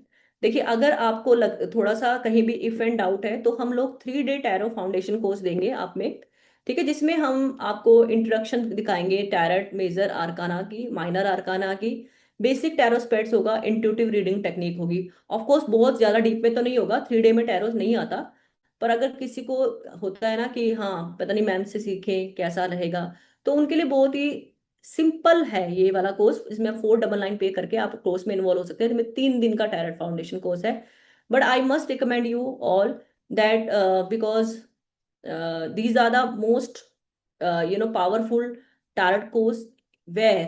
देखिए, अगर आपको थोड़ा सा कहीं भी इफ एंड डाउट है तो हम लोग 3 डे टैरो फाउंडेशन कोर्स देंगे आप में। ठीक है, जिसमें हम आपको इंट्रोडक्शन दिखाएंगे टैरट मेजर आर्काना की, माइनर आर्काना की, बेसिक टैरो स्पेट्स होगा, इंट्यूटिव रीडिंग टेक्निक होगी। ऑफ कोर्स बहुत ज्यादा डीप में तो नहीं होगा, 3 डे में टैरो नहीं आता। पर अगर किसी को होता है ना कि हाँ पता नहीं मैम से सीखें कैसा रहेगा, तो उनके लिए बहुत ही सिंपल है ये वाला कोर्स। इसमें 499 पे करके आप कोर्स में इन्वॉल्व हो सकते हैं, जिसमें 3 दिन का टैरट फाउंडेशन कोर्स है। But I must recommend you all that because these are the most powerful tarot course where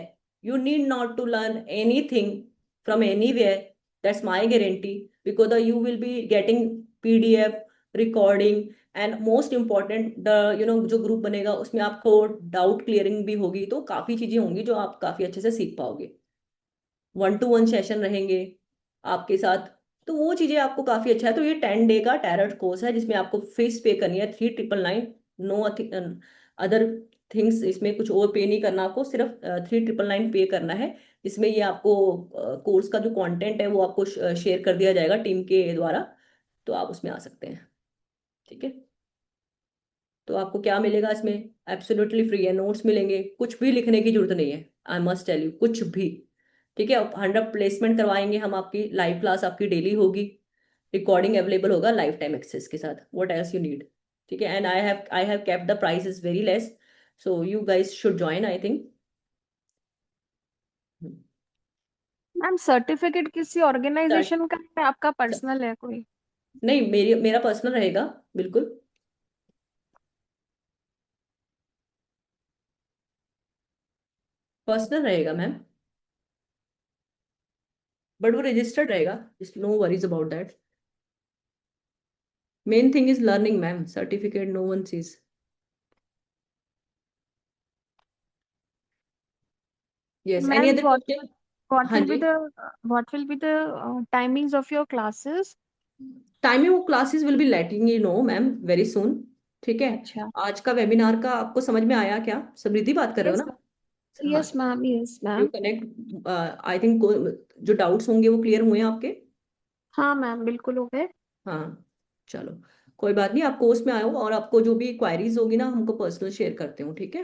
you need not to learn anything from anywhere. That's my guarantee, because you will be getting PDF recording, and most important the जो ग्रुप बनेगा उसमें आपको डाउट क्लियरिंग भी होगी, तो काफी चीजें होंगी जो आप काफी अच्छे से सीख पाओगे। 1 to 1 सेशन रहेंगे आपके साथ, तो वो चीजें आपको काफी अच्छा है। तो ये 10 डे का टैरट कोर्स है जिसमें आपको फीस पे करनी है 3,999। नो अदर थिंग्स, इसमें कुछ और पे नहीं करना आपको, सिर्फ 3,999 पे करना है। इसमें ये आपको कोर्स का जो कंटेंट है वो आपको शेयर कर दिया जाएगा टीम के द्वारा, तो आप उसमें आ सकते हैं। ठीक है, तो आपको क्या मिलेगा इसमें? एब्सोल्युटली फ्री है, नोट्स मिलेंगे, कुछ भी लिखने की जरूरत नहीं है, आई मस्ट टेल यू, कुछ भी। ठीक है, 100 प्लेसमेंट करवाएंगे हम, आपकी लाइव क्लास आपकी डेली होगी, रिकॉर्डिंग अवेलेबल होगा लाइफ टाइम एक्सेस के साथ, व्हाट एल्स यू नीड। ठीक है, and I have kept the price is very less, so you guys should join I think. Ma'am, certificate किसी ऑर्गेनाइजेशन का है, आपका पर्सनल है कोई? नहीं, मेरा पर्सनल रहेगा, बिल्कुल पर्सनल रहेगा मैम, बट वो रजिस्टर्ड रहेगा, no worries about that. Main thing is learning ma'am, certificate no one sees. Yes, any ma'am, other question? what हाँ will be जी, the what will be the timings of your classes? Timing वो classes will be letting you know ma'am very soon. ठीक है, अच्छा। आज का वेबिनार का आपको समझ में आया क्या? समृद्धि बात कर रहे हो यस ना? हाँ, yes ma'am, yes you ma'am. Connect, I think जो डाउट्स होंगे वो क्लियर हुए हैं आपके। हाँ मैम, बिल्कुल हो गए। हाँ, चलो, कोई बात नहीं, आप कोर्स में आए हो और आपको जो भी क्वायरीज होगी ना हमको पर्सनल शेयर करते हो, ठीक है।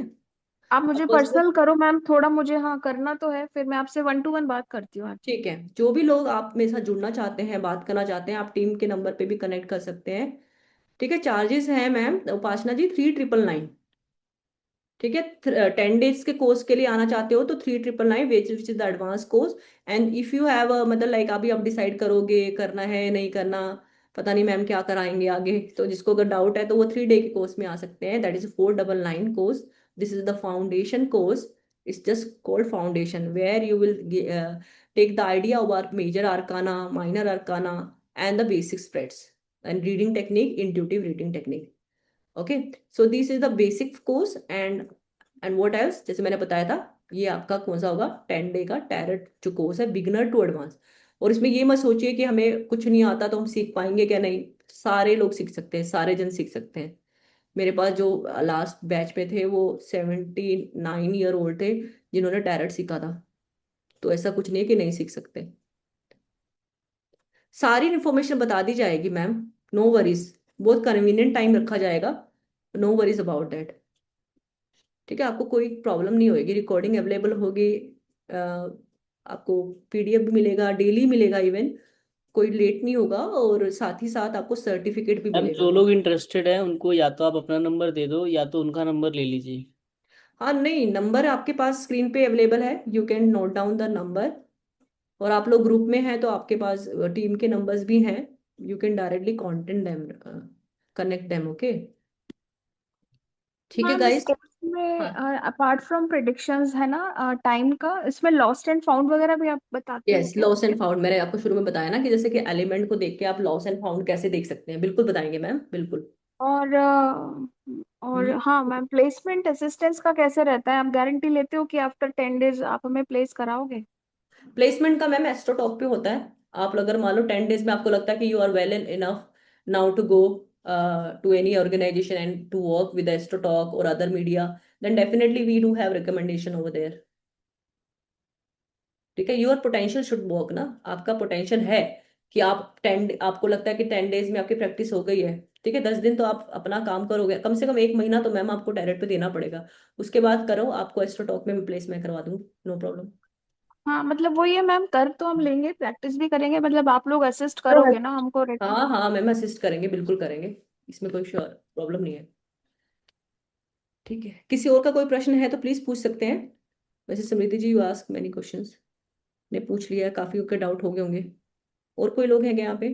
आप आप मुझे पर्सनल, पर्सनल करो मैम, थोड़ा मुझे हाँ करना तो है, फिर मैं आपसे 1 to 1 बात करती हूँ। ठीक है, जो भी लोग आप मेरे साथ जुड़ना चाहते हैं, बात करना चाहते हैं, आप टीम के नंबर पे भी कनेक्ट कर सकते हैं। ठीक है, चार्जेस हैं मैम उपासना जी 3999। ठीक है, 10 डेज के कोर्स के लिए आना चाहते हो तो 3999, which is the advance course. And if you have मतलब लाइक अभी आप डिसाइड करोगे करना है नहीं करना, पता नहीं मैम क्या कराएंगे आगे, तो जिसको अगर डाउट है तो वो 3 डे के कोर्स में आ सकते हैं, that is 499 course. This is the foundation course, it's just called foundation, where you will take the idea about major arcana, minor arcana, and the basic spreads and reading technique, intuitive reading technique. Okay, so this is the basic course. And what else, जैसे मैंने बताया था, ये आपका कौन सा होगा, 10 डे का टैरेट जो कोर्स है, बिगिनर टू एडवांस। और इसमें ये मत सोचिए कि हमें कुछ नहीं आता तो हम सीख पाएंगे क्या, नहीं, सारे लोग सीख सकते हैं, सारे जन सीख सकते हैं। मेरे पास जो लास्ट बैच में थे वो 79 ईयर ओल्ड थे जिन्होंने टैरेट सीखा था, तो ऐसा कुछ नहीं है कि नहीं सीख सकते। सारी इन्फॉर्मेशन बता दी जाएगी मैम, नो वरीज, बहुत कन्वीनियंट टाइम रखा जाएगा, नो वरीज अबाउट दैट। ठीक है, आपको कोई प्रॉब्लम नहीं होगी, रिकॉर्डिंग अवेलेबल होगी, आपको पीडीएफ भी मिलेगा, डेली मिलेगा इवन, कोई लेट नहीं होगा, और साथ ही साथ आपको सर्टिफिकेट भी मैम मिलेगा। जो लोग इंटरेस्टेड हैं उनको या तो आप अपना नंबर दे दो या तो उनका नंबर ले लीजिए। हाँ, नहीं, नंबर आपके पास स्क्रीन पे अवेलेबल है, you can note down the number. और आप लोग ग्रुप में हैं तो आपके पास टीम के नंबर्स भी हैं, you can directly contact them, connect them, okay. ठीक है मैम इस गाइस। कोर्स में हाँ, अपार्ट फ्रॉम प्रिडिक्शंस है ना टाइम का, इसमें लॉस्ट एंड फाउंड वगैरह भी आप बताते हो यस, क्या? लॉस एंड फाउंड मैंने आपको शुरू में बताया ना, कि जैसे कि एलिमेंट को देख के आप लॉस एंड फाउंड कैसे देख सकते हैं, बिल्कुल बताएंगे मैम, बिल्कुल। और हाँ मैम, प्लेसमेंट असिस्टेंस का कैसे रहता है? आप गारंटी लेते हो कि आफ्टर 10 days आप हमें प्लेस कराओगे? प्लेसमेंट का मैम एस्ट्रोटॉक पे होता है। आप अगर मान लो 10 डेज में आपको लगता है कि you are well enough now to go to any organization and to work with Astrotalk और other media, then definitely we do have recommendation over there. ठीक है, योर पोटेंशियल शुड वर्क ना, आपका पोटेंशियल है कि आप आपको लगता है कि 10 डेज में आपकी प्रैक्टिस हो गई है, ठीक है, 10 दिन तो आप अपना काम करोगे, कम से कम 1 महीना तो मैम आपको डायरेक्ट पे देना पड़ेगा। उसके बाद करो, आपको एस्ट्रोटॉक में भी प्लेस मैं करवा दूँ, नो प्रॉब्लम। हाँ मतलब वो ये मैम, कर तो हम लेंगे, प्रैक्टिस भी करेंगे, मतलब आप लोग असिस्ट करोगे ना हमको? हाँ हाँ मैम, असिस्ट करेंगे, बिल्कुल करेंगे, इसमें कोई श्योर प्रॉब्लम नहीं है। ठीक है, किसी और का कोई प्रश्न है तो प्लीज पूछ सकते हैं। वैसे समृद्धि जी, यू आस्क मेनी क्वेश्चंस, ने पूछ लिया है, काफी के डाउट हो गए होंगे। और कोई लोग हैं क्या यहाँ पे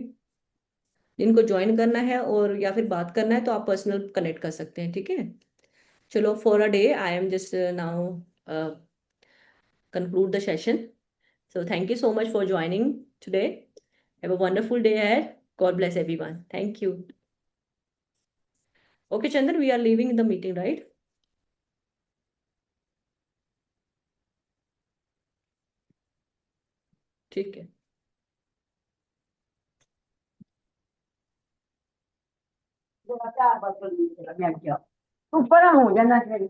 जिनको ज्वाइन करना है और या फिर बात करना है, तो आप पर्सनल कनेक्ट कर सकते हैं, ठीक है। चलो, for a day I am just now conclude the session. So thank you so much for joining today. Have a wonderful day ahead. God bless everyone. Thank you. Okay, Chandan, we are leaving the meeting, right? ठीक है। ऊपर हो जाना फिर